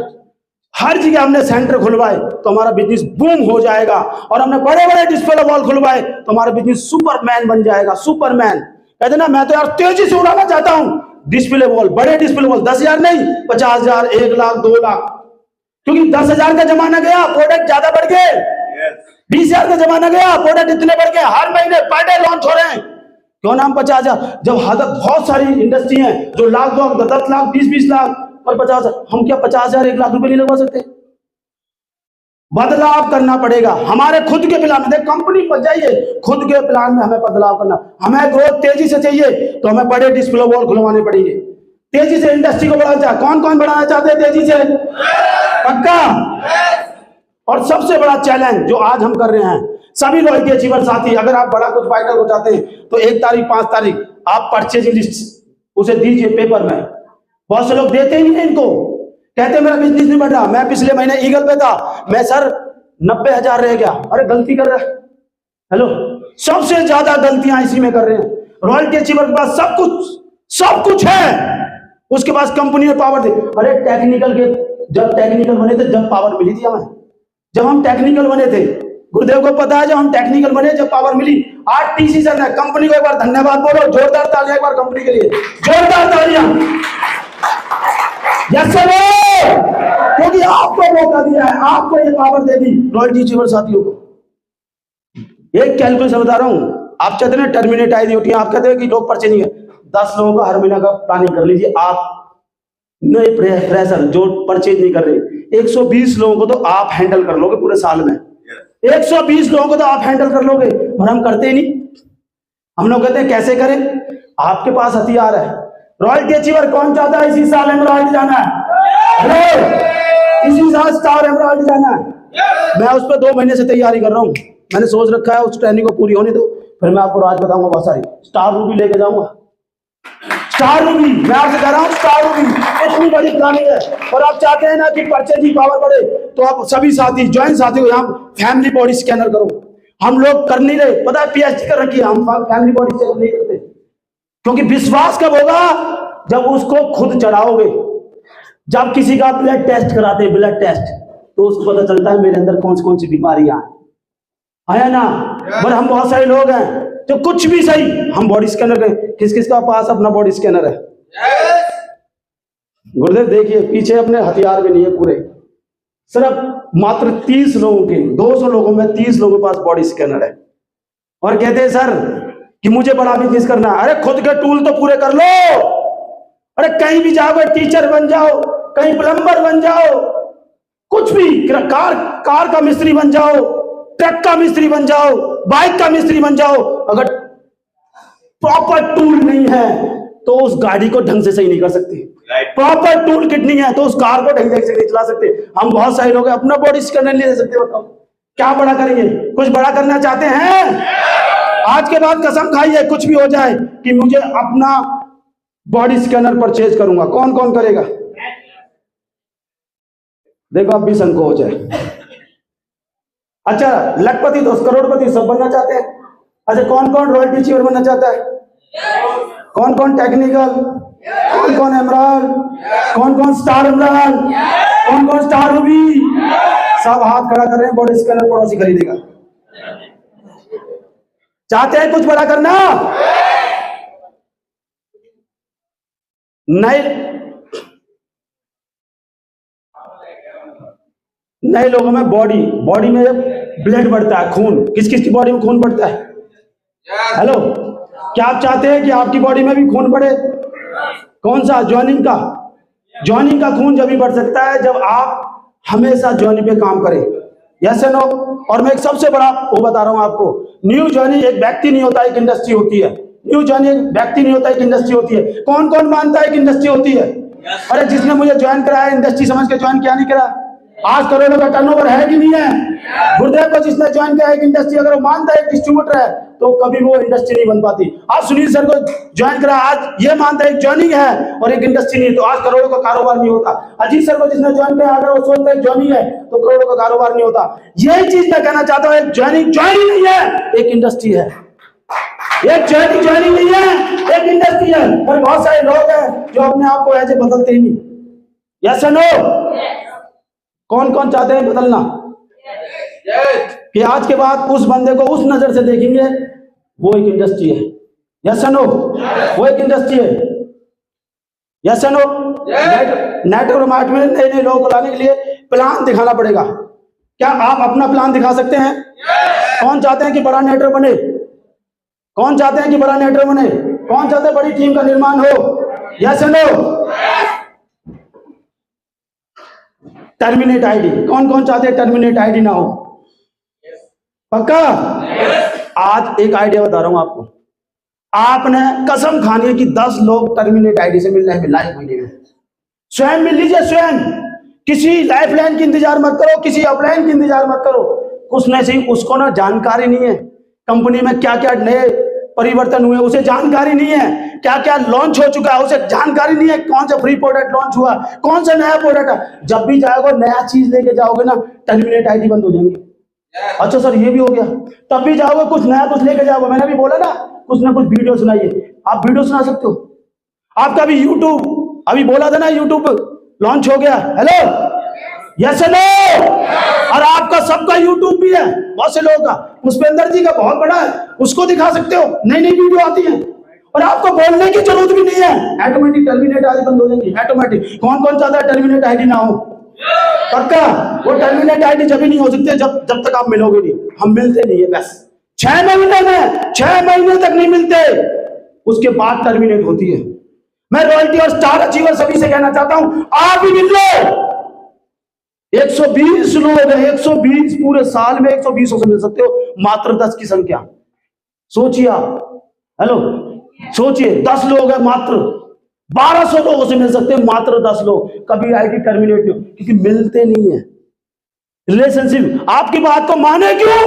हर जगह हमने सेंटर खुलवाए तो हमारा बिजनेस बूम हो जाएगा। और हमने बड़े बड़े डिस्प्ले वॉल खुलवाए तो हमारा बिजनेस सुपरमैन बन जाएगा। सुपरमैन कहते ना, मैं तो यार तेजी से उड़ाना चाहता हूं डिस्प्ले वॉल, बड़े डिस्प्ले वॉल, 10,000 नहीं, 50,000, 1 लाख, 2 लाख, क्योंकि 10,000 का जमाना गया, प्रोडक्ट ज्यादा बढ़ गए। 20,000 का जमाना गया, प्रोडक्ट इतने बढ़ गए, हर महीने पर डे लॉन्च हो रहे हैं। क्यों नाम 50,000? जब बहुत सारी इंडस्ट्री है जो लाख, 10 लाख, 20 लाख और 50,000, हम क्या 50,000, 1 लाख रुपए नहीं लगवा सकते? बदलाव करना पड़ेगा हमारे खुद के प्लान में। कंपनी पर जाइए, खुद के प्लान में हमें बदलाव करना। हमें ग्रोथ तेजी से चाहिए तो हमें बड़े डिस्प्ले वॉल खुलवाने पड़ेंगे। तेजी से इंडस्ट्री को बढ़ाना चाहते, कौन कौन बढ़ाना चाहते हैं तेजी से? पक्का? और सबसे बड़ा चैलेंज जो आज हम कर रहे हैं, सभी लॉयल्टी अचीवर साथी, अगर आप बड़ा कुछ वाइटल हो जाते हैं तो 1 तारीख, 5 तारीख आप परचेजिंग लिस्ट उसे दीजिए पेपर में। बहुत से लोग देते ही नहीं इनको, कहते मेरा बिजनेस नहीं बढ़ रहा। मैं पिछले महीने ईगल पे था, मैं सर 90,000 रह गया। अरे गलती कर रहा है। हेलो, सबसे ज्यादा गलतियां इसी में कर रहे हैं। रॉयल्टी अचीवर के पास सब कुछ है, उसके पास कंपनी में पावर दे। अरे टेक्निकल के, जब टेक्निकल बने थे जब पावर मिली थी हमें, जब हम टेक्निकल बने थे, गुरुदेव को पता है, जब हम टेक्निकल बने जब पावर मिली। आज टीसी सर ने कंपनी को एक बार धन्यवाद बोलो, जोरदार तालियां एक बार कंपनी के लिए, जोरदार तालियां। यस सर, क्योंकि आपको मौका दिया है, आपको ये पावर दे दी रॉयल्टी अचीवर साथियों को। एक कैलकुलेशन बता रहा हूं, आप चाहते हैं टर्मिनेट आई होती है, आप कहते हैं कि लोग पर्चे नहीं है, 10 लोगों का हर महीना का प्लानिंग कर लीजिए आप, नए फ्रेशर जो परचेज नहीं कर रहे, 120 लोगों को तो आप हैंडल कर लोगे पूरे साल में। 120 लोगों को तो आप हैंडल कर लोगे, और हम करते ही नहीं। हम लोग कहते हैं कैसे करें? आपके पास हथियार है। रॉयल्टी अचीवर कौन चाहता है इसी साल एमराल्ड जाना है? इसी साल स्टार एमराल्ड जाना है। मैं उस पर 2 महीने से तैयारी कर रहा हूँ। मैंने सोच रखा है उस ट्रेनिंग को पूरी होने दो, फिर मैं आपको राज बताऊंगा। बहुत सारी स्टार रूबी लेके जाऊंगा। स्टार रूबी, मैं आपसे कह रहा हूँ, स्टार रूबी इतनी बड़ी प्लानिंग है। और आप चाहते हैं ना कि परचेजिंग पावर बढ़े, तो आप सभी साथी, ज्वाइंट साथी को यहाँ फैमिली बॉडी स्कैनर करो। हम लोग कर नहीं रहे, पता है, PhD कर रखी है, हम फैमिली बॉडी स्कैनर नहीं करते। क्योंकि विश्वास कब होगा? जब उसको खुद चढ़ाओगे। जब किसी का ब्लड टेस्ट कराते हैं, ब्लड टेस्ट, तो उसको पता चलता है मेरे अंदर कौन सी बीमारियां है ना। पर हम बहुत सारे लोग हैं तो कुछ भी सही, हम बॉडी स्कैनर करें। किस किस का पास अपना बॉडी स्कैनर है? गुरुदेव देखिए, पीछे अपने हथियार भी नहीं है पूरे, सिर्फ मात्र 30 लोगों के, 200 लोगों में 30 लोगों के पास बॉडी स्कैनर है। और कहते हैं सर कि मुझे बड़ा बिजनेस करना है। अरे खुद के टूल तो पूरे कर लो। अरे कहीं भी जाओगे, टीचर बन जाओ, कहीं प्लम्बर बन जाओ, कुछ भी, कार का मिस्त्री बन जाओ, ट्रक का मिस्त्री बन जाओ, बाइक का मिस्त्री बन जाओ। अगर प्रॉपर टूल नहीं है तो उस गाड़ी को ढंग से सही नहीं कर सकते। प्रॉपर टूल किट नहीं है तो उस कार को ढंग से नहीं चला सकते। हम बहुत सारे लोग अपना बॉडी स्कैनर नहीं ले सकते। बताओ क्या बड़ा करेंगे? कुछ बड़ा करना चाहते हैं? आज के बाद कसम खाइए, कुछ भी हो जाए, कि मुझे अपना बॉडी स्कैनर परचेज करूंगा। कौन कौन करेगा? देखो अब भी संको हो जाए। अच्छा, लखपति, 10 करोड़पति सब बनना चाहते हैं। अच्छा, कौन कौन रॉयल्टी अचीवर बनना चाहता है? कौन कौन टेक्निकल? कौन कौन एमराल्ड? कौन कौन स्टार एमराल्ड? कौन कौन स्टार रूबी? सब हाथ खड़ा कर रहे हैं। बॉडी स्कैनर पड़ोसी खरीदेगा। चाहते हैं कुछ बड़ा करना? नए लोगों में बॉडी में ब्लड बढ़ता है, खून। किस किस की बॉडी में खून बढ़ता है? हेलो, क्या आप चाहते हैं कि आपकी बॉडी में भी खून बढ़े? कौन सा? ज्वाइनिंग का। ज्वाइनिंग का खून जब भी बढ़ सकता है जब आप हमेशा ज्वाइनिंग पे काम करें। यस या नो? और मैं एक सबसे बड़ा वो बता रहा हूं आपको, न्यू ज्वाइनिंग एक व्यक्ति नहीं होता, एक इंडस्ट्री होती है। न्यू ज्वाइनिंग एक व्यक्ति नहीं होता, एक इंडस्ट्री होती है। कौन कौन मानता है कि इंडस्ट्री होती है? अरे जिसने मुझे ज्वाइन कराया इंडस्ट्री समझ के ज्वाइन किया, नहीं करा? आज करोड़ों का टर्नओवर है कि नहीं है? गुरुदेव को जिसने ज्वाइन किया एक इंडस्ट्री, अगर वो मानता है एक डिस्ट्रीब्यूटर है, तो कभी वो इंडस्ट्री नहीं बन पाती। आज सुनील सर को ज्वाइन करा, आज ये मानता है ज्वाइनिंग है और एक इंडस्ट्री नहीं, तो आज करोड़ों का कारोबार नहीं होता। अजीत सर को जिसने ज्वाइन किया, अगर वो सोचता है ज्वाइनिंग है तो करोड़ों का कारोबार नहीं होता। यही चीज मैं कहना चाहता हूँ, एक ज्वाइनिंग नहीं है, एक इंडस्ट्री है। एक ज्वाइनिंग नहीं है, एक इंडस्ट्री है। और बहुत सारे लोग हैं जो अपने आप को ऐसे बदलते ही नहीं। यस और नो? कौन कौन चाहते हैं बदलना? कि आज के बाद उस बंदे को उस नजर से देखेंगे, वो एक इंडस्ट्री है। यस और नो? वो एक इंडस्ट्री है। यस और नो? नेटवर्क मार्केटिंग में नए नए लोगों को लाने के लिए प्लान दिखाना पड़ेगा। क्या आप अपना प्लान दिखा सकते हैं? कौन चाहते हैं कि बड़ा नेटवर्क बने? कौन चाहते हैं कि बड़ा नेटवर्क बने? कौन चाहते हैं बड़ी टीम का निर्माण हो? यस और नो? टर्मिनेट आईडी, कौन कौन चाहते हैं टर्मिनेट आईडी ना हो? पक्का? आज एक आइडिया बता रहा हूं आपको, आपने कसम खानी है कि 10 लोग टर्मिनेट आईडी से मिलने में लाइव महीने में स्वयं मिल लीजिए। स्वयं किसी लाइफलाइन की इंतजार मत करो, किसी अपलाइन की इंतजार मत करो। कुछ नहीं सही, उसको ना जानकारी नहीं है कंपनी में क्या क्या नए परिवर्तन हुए, उसे जानकारी नहीं है क्या क्या लॉन्च हो चुका है, उसे जानकारी नहीं है कौन सा फ्री प्रोडक्ट लॉन्च हुआ, कौन सा नया प्रोडक्ट है। जब भी जाओगे नया चीज लेके जाओगे ना, टर्मिनेट आईडी बंद हो जाएंगे। अच्छा सर ये भी हो गया, तब भी जाओगे कुछ नया कुछ लेके जाओगे। मैंने भी बोला ना कुछ वीडियो सुनाइए, आप वीडियो सुना सकते हो। आपका भी यूट्यूब, अभी बोला था ना यूट्यूब लॉन्च हो गया। Hello, yes no? और आपका सबका यूट्यूब भी है, बहुत से लोगों का। पुष्पेंद्र जी का बहुत बड़ा है, उसको दिखा सकते हो, नई नई वीडियो आती है और आपको बोलने की जरूरत भी नहीं है। ऑटोमेटिक टर्मिनेट आईडी बंद हो जाएगी, ऑटोमेटिक। कौन कौन चाहता है टर्मिनेट आईडी ना हो? पक्का? वो टर्मिनेट आईडी जब भी नहीं हो सकते जब तक आप मिलोगे नहीं। हम मिलते नहीं है बस 6 महीने में, 6 महीने तक नहीं मिलते, उसके बाद टर्मिनेट होती है। मैं रॉयल्टी और स्टार अचीवर सभी से कहना चाहता हूं, आप भी मिल लो। 120 लोग हैं, 120 पूरे साल में 120 से मिल सकते हो, मात्र 10 की संख्या। सोचिए आप, हेलो सोचिए, 10 लोग हैं, मात्र 1200 लोगों से मिल सकते हैं, मात्र 10 लोग। कभी आईडी टर्मिनेट नहीं, क्योंकि मिलते नहीं है। रिलेशनशिप आपकी बात को माने क्यों?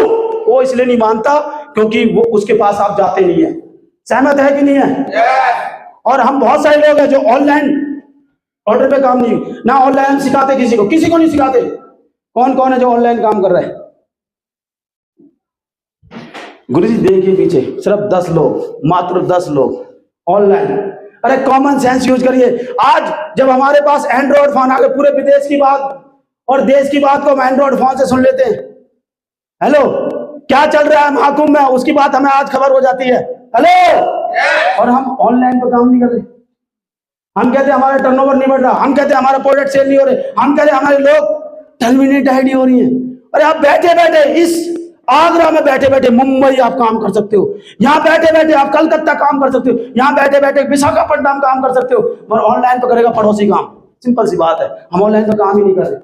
वो इसलिए नहीं मानता क्योंकि वो उसके पास आप जाते नहीं है। सहमत है कि नहीं है? और हम बहुत सारे लोग हैं जो ऑनलाइन ऑर्डर पे काम नहीं, ना ऑनलाइन सिखाते किसी को नहीं सिखाते। कौन कौन है जो ऑनलाइन काम कर रहा है? गुरुजी देखिए पीछे, सिर्फ 10 लोग, मात्र 10 लोग ऑनलाइन। अरे कॉमन सेंस यूज करिए। आज जब हमारे पास एंड्रॉइड फोन आ गए, पूरे विदेश की बात और देश की बात को हम एंड्रॉइड फोन से सुन लेते हैं। हेलो, क्या चल रहा है महाकुंभ में, उसकी बात हमें आज खबर हो जाती है। हेलो, और हम ऑनलाइन पे काम नहीं कर रहे। हम कहते हैं हमारा टर्नओवर नहीं बढ़ रहा, हम कहते हैं हमारा प्रोडक्ट सेल नहीं हो रहे, हम कहते हैं हमारे लोग टर्मिनेट आईडी हो रही है। अरे आप बैठे बैठे इस आगरा में बैठे बैठे मुंबई आप काम कर सकते हो, यहाँ बैठे बैठे आप कलकत्ता काम कर सकते हो, यहाँ बैठे बैठे विशाखापट्टनम काम कर सकते हो, और ऑनलाइन तो करेगा पड़ोसी काम। सिंपल सी बात है, हम ऑनलाइन तो काम ही नहीं कर रहे।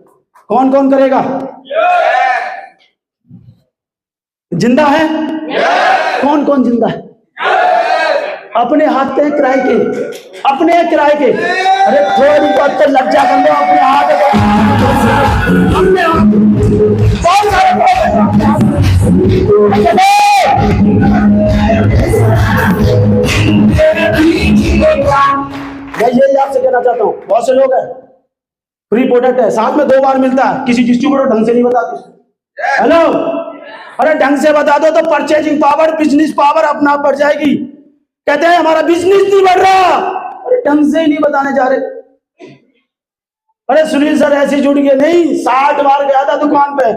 कौन कौन करेगा? जिंदा है? कौन कौन जिंदा है? अपने हाथ पे किराए के, अपने किराए के। अरे थोड़ी बहुत तो लज्जा कर लो, अपने हाथ बहुत सारे मैं यही आपसे कहना चाहता हूँ, बहुत से लोग हैं फ्री प्रोडक्ट है, साथ में 2 बार मिलता है, किसी डिस्ट्रीब्यूटर ढंग से नहीं बताते। हेलो, अरे ढंग से बता दो तो परचेजिंग पावर, बिजनेस पावर अपना आप बढ़ जाएगी। कहते हैं हमारा बिजनेस नहीं बढ़ रहा, अरे ढंग से ही नहीं बताने जा रहे। अरे सुनील सर ऐसे जुड़ गए, नहीं 60 बार गया था दुकान पे,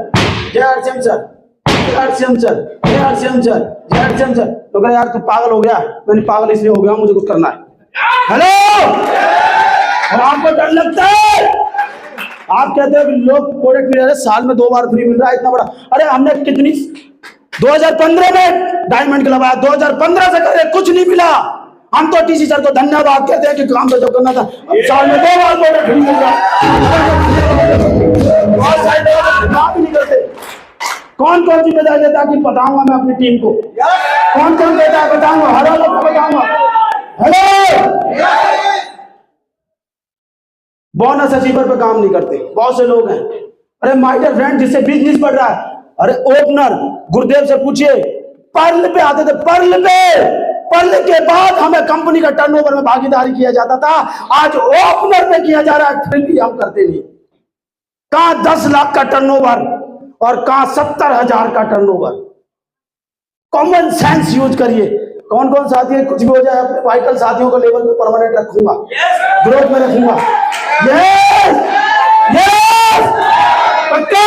जय हरसिम सर, जय हरसिम सर, जय हरसिम सर, जय हरसिम सर। तो कह यार तू पागल हो गया। मैंने पागल इसलिए हो गया, मुझे कुछ करना है। हेलो, और आपको डर लगता है? आप कहते हो कि लोग प्रोडक्ट मिल रहा है, साल में 2 बार फ्री मिल रहा है, इतना बड़ा। अरे हमने कितनी 2015 में डायमंड क्लब आया, 2015 से करे कुछ नहीं मिला। हम तो टीसी सर को धन्यवाद कहते हैं कि काम तो जो करना था, अब साल में 2 बार प्रोडक्ट फ्री मिल रहा है। बहुत सारे लोग काम ही नहीं करते। कौन कौन जिम्मेदार देता कि बताऊंगा मैं अपनी टीम को? कौन कौन देता है? बताऊंगा, हर लोग को बताऊंगा। हेलो, बोनस अचीवर पे काम नहीं करते बहुत से लोग हैं। अरे माय डियर फ्रेंड, जिससे बिजनेस बढ़ रहा है, अरे ओपनर गुरुदेव से पूछिए पर्ल पे आते थे, पर्ल पे। पर्ल के बाद हमें कंपनी का टर्नओवर में भागीदारी किया जाता था, आज ओपनर पे किया जा रहा है, फिर भी हम करते नहीं। कहां 10 लाख का टर्नओवर और कहां 70,000 का टर्नओवर। कॉमन सेंस यूज करिए। कौन कौन साथी है, कुछ भी हो जाए अपने वाइटल साथियों को लेवल पे परमानेंट रखूंगा, ग्रोथ में रखूंगा। यस यस पक्का।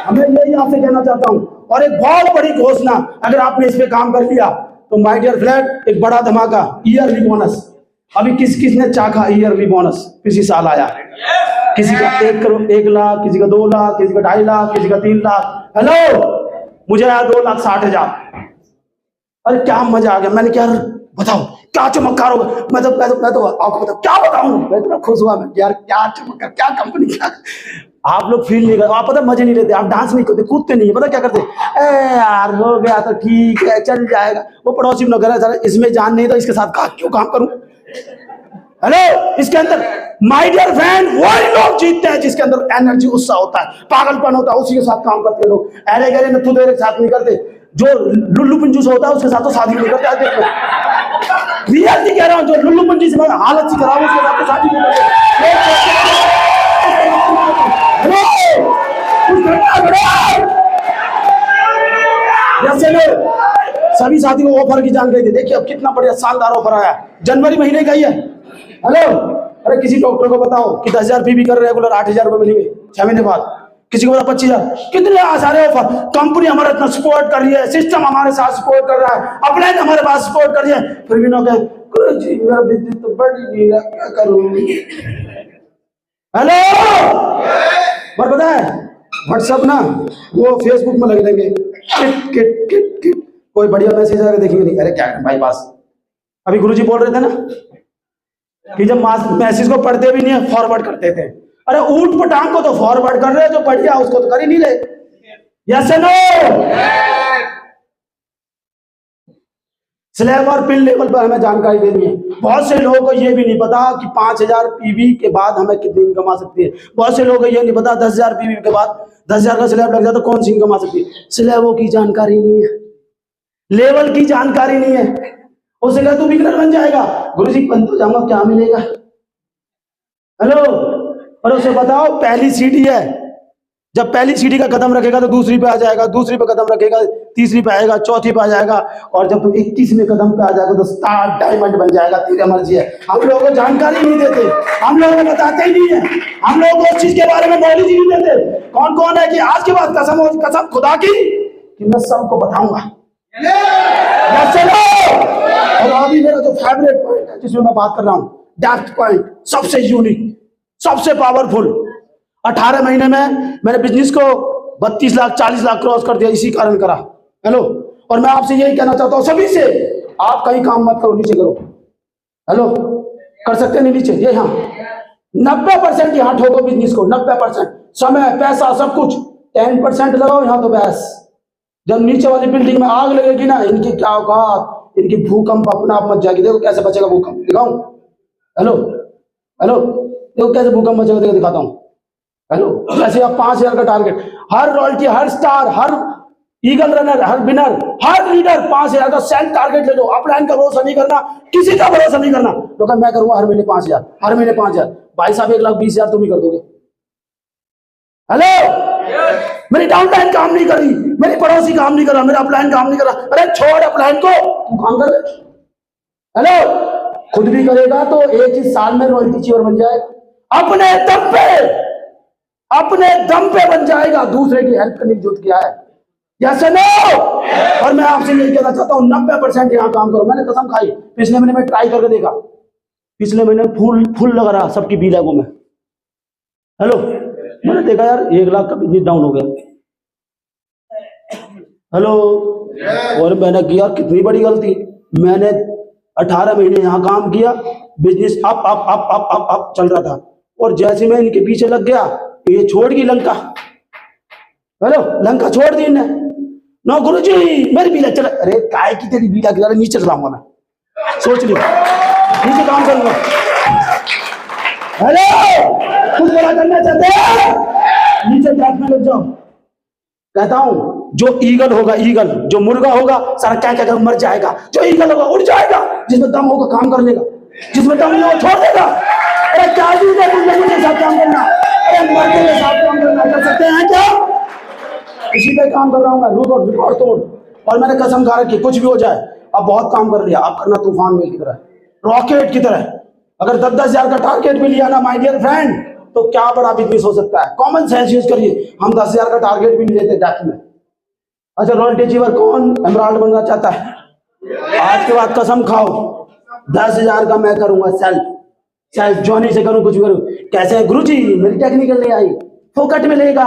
हमें यही आपसे कहना चाहता हूं। और एक बहुत बड़ी घोषणा, अगर आपने इस पे काम कर लिया तो माय डियर फ्रेंड, एक बड़ा धमाका, ईयरली बोनस। अभी किस किसने चाखा ईयरली बोनस? किसी साल आया, किसी का 1 करोड़, 1 लाख, किसी का 2 लाख, किसी का 2.5 लाख, किसी का 3 लाख। हेलो, मुझे आया 2,60,000। अरे क्या मजा आ गया। मैंने क्या, बताओ क्या चमत्कार होगा। मैं तो आपको बताऊं, क्या बताऊं, मैं इतना खुश हुआ। मैं यार क्या चमत्कार, क्या कंपनी, क्या। आप लोग फील नहीं करते, आप पता मजे नहीं लेते, आप डांस नहीं करते, कूदते नहीं, पता क्या करते, ए यार हो गया तो ठीक है, चल जाएगा। वो पड़ोसी में कह रहा है इसमें जान नहीं, तो इसके साथ क्यों काम करूं। हेलो, इसके अंदर माय डियर फ्रेंड वही लोग जीतते हैं जिसके अंदर एनर्जी, उत्साह होता है, पागलपन होता है, उसी के साथ काम करते हैं लोग। अरे गरे नथु देरे के साथ नहीं करते। जो लुल्लू पंजूस होता है उसके साथ तो शादी नहीं करते। देखो रियलिटी कह रहा हूं, जो लुल्लू पंजूस में हालत सी खराब उसके साथ तो शादी नहीं करते। सभी साथी को ऑफर की जानकारी दे। देखिए अब कितना बढ़िया शानदार ऑफर आया, जनवरी महीने का ही है। हेलो, अरे किसी डॉक्टर को बताओ कि 10,000 फी भी कर रेगुलर 8,000 रुपए मिलेंगे 6 महीने बाद। किसी को बता 25,000। कितने सारे ऑफर। कंपनी हमारा इतना सपोर्ट कर रही है, सिस्टम हमारे साथ सपोर्ट कर रहा है, अपलाइन हमारे पास सपोर्ट कर रही है, फिर भी ना कहे गुरुजी मेरा बिजनेस तो बढ़ नहीं रहा, क्या करूं। हेलो, पर पता है व्हाट्सएप ना वो फेसबुक में लगे रहेंगे, किट किट किट किट, कोई बढ़िया मैसेज आएगा देखेंगे नहीं, अरे क्या भाई पास। अभी गुरुजी बोल रहे थे ना कि जब मैसेज को पढ़ते भी नहीं है फॉरवर्ड करते थे। अरे ऊंट पटांग को तो फॉरवर्ड कर रहे हैं, जो बढ़िया उसको तो कर ही नहीं रहे। Yes no. स्लैब और पिन लेवल पर हमें जानकारी देनी है। बहुत से लोगों को यह भी नहीं पता कि 5,000 पीवी के बाद हमें कितनी इनकम आ सकती है। बहुत से लोगों को यह नहीं पता 10,000 पीवी के बाद 10,000 का स्लैब लग जाए तो कौन सी इनकम आ सकती है। स्लैबों की जानकारी नहीं है, लेवल की जानकारी नहीं है। उसे कहा तू बिगनर बन जाएगा, गुरुजी बन तो जाऊंगा, क्या मिलेगा। हेलो, और उसे बताओ पहली सीढ़ी है, जब पहली सीढ़ी का कदम रखेगा तो दूसरी पे आ जाएगा, दूसरी पे कदम रखेगा तीसरी पे आएगा, चौथी पे आ जाएगा, और जब तुम 21वें कदम पे आ जाएगा तो स्टार डायमंड बन जाएगा। तेरी मर्जी है। हम लोगों को जानकारी नहीं देते, हम लोगों को बताते ही नहीं है, हम लोगों को उस चीज के बारे में नॉलेज ही नहीं देते। कौन कौन है कि आज के बाद कसम खुदा की कि मैं सबको बताऊंगा। और अभी मेरा जो फेवरेट पॉइंट है जिसमें मैं बात कर रहा हूं, डेप्थ पॉइंट, सबसे यूनिक, सबसे पावरफुल। 18 महीने में मैंने बिजनेस को 32 लाख 40 लाख क्रॉस कर दिया, इसी कारण करा। हेलो, और मैं आपसे यही कहना चाहता हूं सभी से, आप कहीं काम मत करो, नीचे करो। हेलो, कर सकते नहीं नीचे, ये हाँ 90% यहाँ ठोको बिजनेस को, 90% समय पैसा सब कुछ, 10% लगाओ यहाँ तो बस। जब नीचे वाली बिल्डिंग में आग लगेगी ना, इनकी क्या औकात, इनकी भूकंप अपना आप मच जाएगी। देखो कैसे बचेगा भूकंप, दिखाऊं। हेलो हेलो, देखो कैसे भूकंप बचेगा, देखो दिखाता हूं। हेलो, जैसे आप 5,000 का टारगेट, हर रॉयल्टी, हर स्टार, हर ईगल रनर, हर विनर, हर लीडर 5,000 का सेल्फ टारगेट ले लो। अपलाइन का भरोसा नहीं करना, किसी का भरोसा नहीं करना। तो मैं करूंगा हर महीने 5,000, हर महीने 5,000। भाई साहब 1,20,000 तुम ही कर दोगे। हेलो, मेरी डाउनलाइन काम नहीं कर रही, मेरी पड़ोसी काम नहीं कर रहा, मेरा अपलाइन काम नहीं कर रहा, अरे छोड़ अपलाइन को, तू काम कर। हेलो, खुद भी करेगा तो एक ही साल में रॉयल्टी चीवर बन जाएगा। अपने दम पे, अपने दम पे बन जाएगा, दूसरे की हेल्प करने की जरूरत क्या है। Yes no. और मैं आपसे यही कहना चाहता हूं 90% यहाँ काम करो। मैंने कसम खाई, पिछले महीने में ट्राई करके देखा, पिछले महीने फुल लग रहा सबकी बीलागों में। हेलो, मैंने देखा यार 1 लाख का बिजनेस डाउन हो गया। हेलो, और मैंने किया कितनी बड़ी गलती। मैंने 18 महीने यहाँ काम किया, business up up up up up up चल रहा था, और जैसे मैं इनके पीछे लग गया ये छोड़ गई लंका। हेलो, लंका छोड़ दी इन्हें। नो गुरुजी मेरी बीला चला, अरे काय की तेरी बीला गिरा, नीचे चलाऊंगा मैं, सोच ली नीचे काम करूंगा। हेलो, कुछ बड़ा करना चाहते हैं नीचे बैठ में लग जाओ। कहता हूं जो ईगल होगा, ईगल जो मुर्गा होगा सारा क्या क्या मर जाएगा, जो ईगल होगा उड़ जाएगा, जिसमें दम होगा काम कर लेगा, जिसमें दम नहीं होगा छोड़ देगा। अरे क्या के साथ काम करना, अरे मर्दों के साथ काम करना, कर सकते हैं क्या? इसी पे काम कर रहा हूं मैं, रिकॉर्ड तोड़। और मैंने कसम खा रखी कुछ भी हो जाए, अब बहुत काम कर लिया, अब करना तूफान मेल की तरह, रॉकेट की तरह। अगर 10-10 हजार का टारगेट भी लिया ना माय डियर फ्रेंड, तो क्या बड़ा बिजनेस हो सकता है। कॉमन सेंस यूज करिए, हम 10 हजार का टारगेट भी नहीं लेते डेथ में। अच्छा, रॉयल्टी अचीवर कौन एमराल्ड बनना चाहता है? आज के बाद कसम खाओ 10 हजार का मैं करूंगा सेल्फ जॉनी से करूं, कुछ भी करूं। कैसे है गुरुजी? मेरी टेक्निकल नहीं आई, फोकट में लेगा,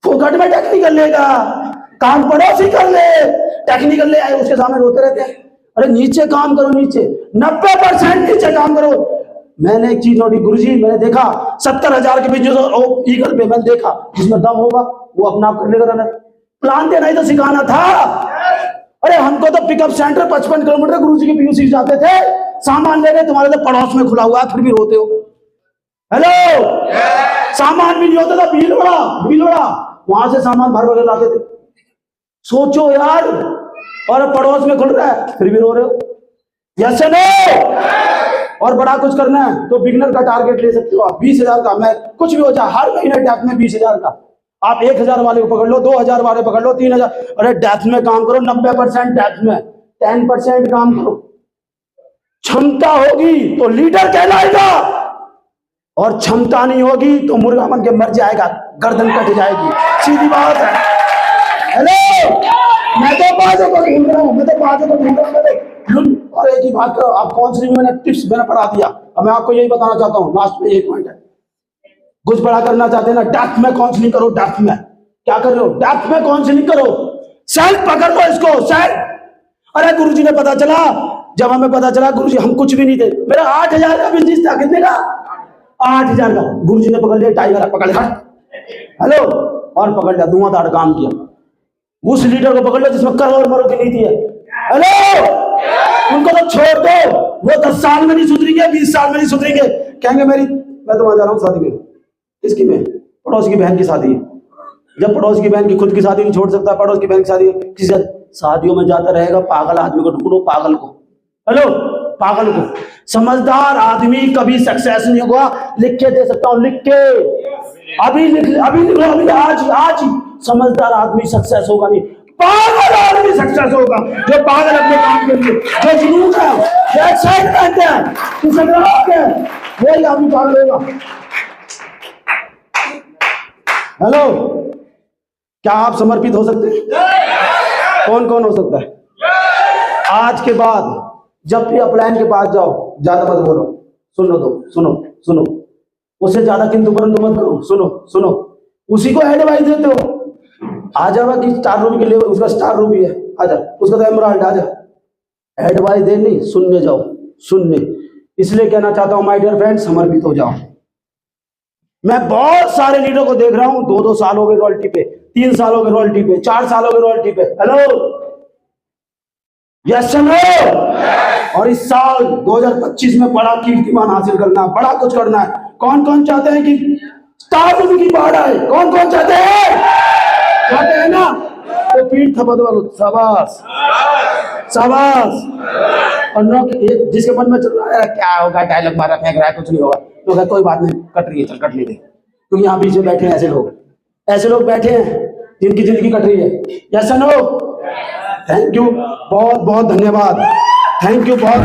फोकट में टेक्निकल लेगा, काम पड़ोसी कर ले, टेक्निकल ले आए, उसके सामने रोते रहते हैं। अरे नीचे काम करो, नीचे 90% नीचे काम करो। मैंने एक चीज नोटी गुरुजी, मैंने देखा 70 हजार के बिजनेस ईगल पे मैंने देखा, जिसमें दम होगा वो अपना आप कर लेगा रनर। प्लान देना ही तो सिखाना था। अरे हमको तो पिकअप सेंटर 55 किलोमीटर गुरुजी के पीयूसी जाते थे, सामान लेने, तुम्हारे तो पड़ोस में खुला हुआ है, फिर भी रोते हो। हेलो, सामान भी नहीं होता था, भीलवाड़ा वहां से सामान भर भर लाते थे। सोचो यार, और पड़ोस में खुल रहा है फिर भी रो रहे हो। Yes no? और बड़ा कुछ करना है तो बिगनर का टारगेट ले सकते हो आप, 20 हजार का। मैं कुछ भी हो जाए, हर महीने डेथ में 20 हजार का। आप 1 हजार वाले को पकड़ लो, 2 हजार वाले पकड़ लो, 3 हजार। अरे डेथ में काम करो, 90% डेथ में, 10% काम करो। क्षमता होगी तो लीडर कहलाएगा, और क्षमता नहीं होगी तो मुर्गा बन के मर जाएगा, गर्दन कट जाएगी, सीधी बात है। हेलो, मैं तो बाजों को ढूंढ रहा हूँ, और एक ही बात करो, आप काउंसलिंग में टिप्स मैंने पढ़ा दिया। अब मैं आपको यही बताना चाहता हूँ, लास्ट में एक पॉइंट है। कुछ बड़ा करना चाहते हैं ना, डेप्थ में काउंसलिंग करो। डेप्थ में क्या कर रहे हो? डेप्थ में काउंसलिंग करो, सेल्फ पकड़ लो इसको, सेल्फ। अरे गुरुजी ने पता चला, जब हमें पता चला गुरुजी हम कुछ भी नहीं थे, मेरा 8 हजार का बिजनेस था। कितने का? 8 हजार का। गुरुजी ने पकड़ लिया, टाइगर पकड़ लिया, हेलो, और पकड़ लिया, धुआंधार काम किया। उस लीडर को पकड़ लो जिसमें करोड़ मरोड़ की नीति है। हेलो, उनको तो छोड़ दो, वो 10 साल में नहीं सुधरेंगे, 20 साल में नहीं सुधरेंगे। कहेंगे मैं तो वहां जा रहा हूँ शादी में। किसकी में? पड़ोस की बहन की शादी है। जब पड़ोस की बहन की खुद की शादी नहीं छोड़ सकता, पड़ोस की बहन की शादी किसी शादियों में जाता रहेगा। पागल आदमी को ढूंढो, पागल को। हेलो, पागल को। समझदार आदमी कभी सक्सेस नहीं होगा। लिख के दे सकता हूँ, लिख के, अभी लिख लो, अभी आज ही। समझदार आदमी सक्सेस होगा नहीं, पागल आदमी सक्सेस होगा। जो पागल अपने काम के लिए, जो जुनून है, जो एक्साइटमेंट है, वही आदमी पागल होगा। हेलो, क्या आप समर्पित हो सकते हैं? कौन कौन हो सकता है? आज के बाद जब भी अपलाइन के पास जाओ, ज्यादा मत बोलो, सुनो, उससे ज्यादा किंतु परंतु मत करो, सुनो, उसी को एडवाइस देते हो। आ जाओ कि स्टार रूबी के लिए, उसका स्टार रूबी है, आजा, उसका तो एमराल्ड, आजा। एडवाइस दे नहीं, सुनने जाओ, सुनने। इसलिए कहना चाहता हूं माय डियर फ्रेंड्स, समर्पित हो जाओ। मैं बहुत सारे लीडर को देख रहा हूं, 2-2 साल हो गए रॉयल्टी पे, 3 साल हो गए रॉयल्टी पे, 4 साल हो गए रॉयल्टी पे। Hello, yes no? और इस साल 2025 में बड़ा कीर्तिमान हासिल करना है, बड़ा कुछ करना है। कौन कौन चाहते हैं कि स्टार रूबी की बाढ़ आए? कौन कौन चाहते हैं ना? तो पीठ थपथ वालो, शाबाश। और नो, जिसके मन में चल रहा है क्या होगा, डायलॉग मारा फेंक रहा है, कुछ नहीं होगा, तो कोई बात नहीं, कट रही है, चल कट लेते। क्योंकि यहाँ बीच में बैठे हैं ऐसे लोग बैठे हैं जिनकी जिंदगी कट रही है। Yes no? थैंक यू, बहुत बहुत धन्यवाद। थैंक यू, बहुत।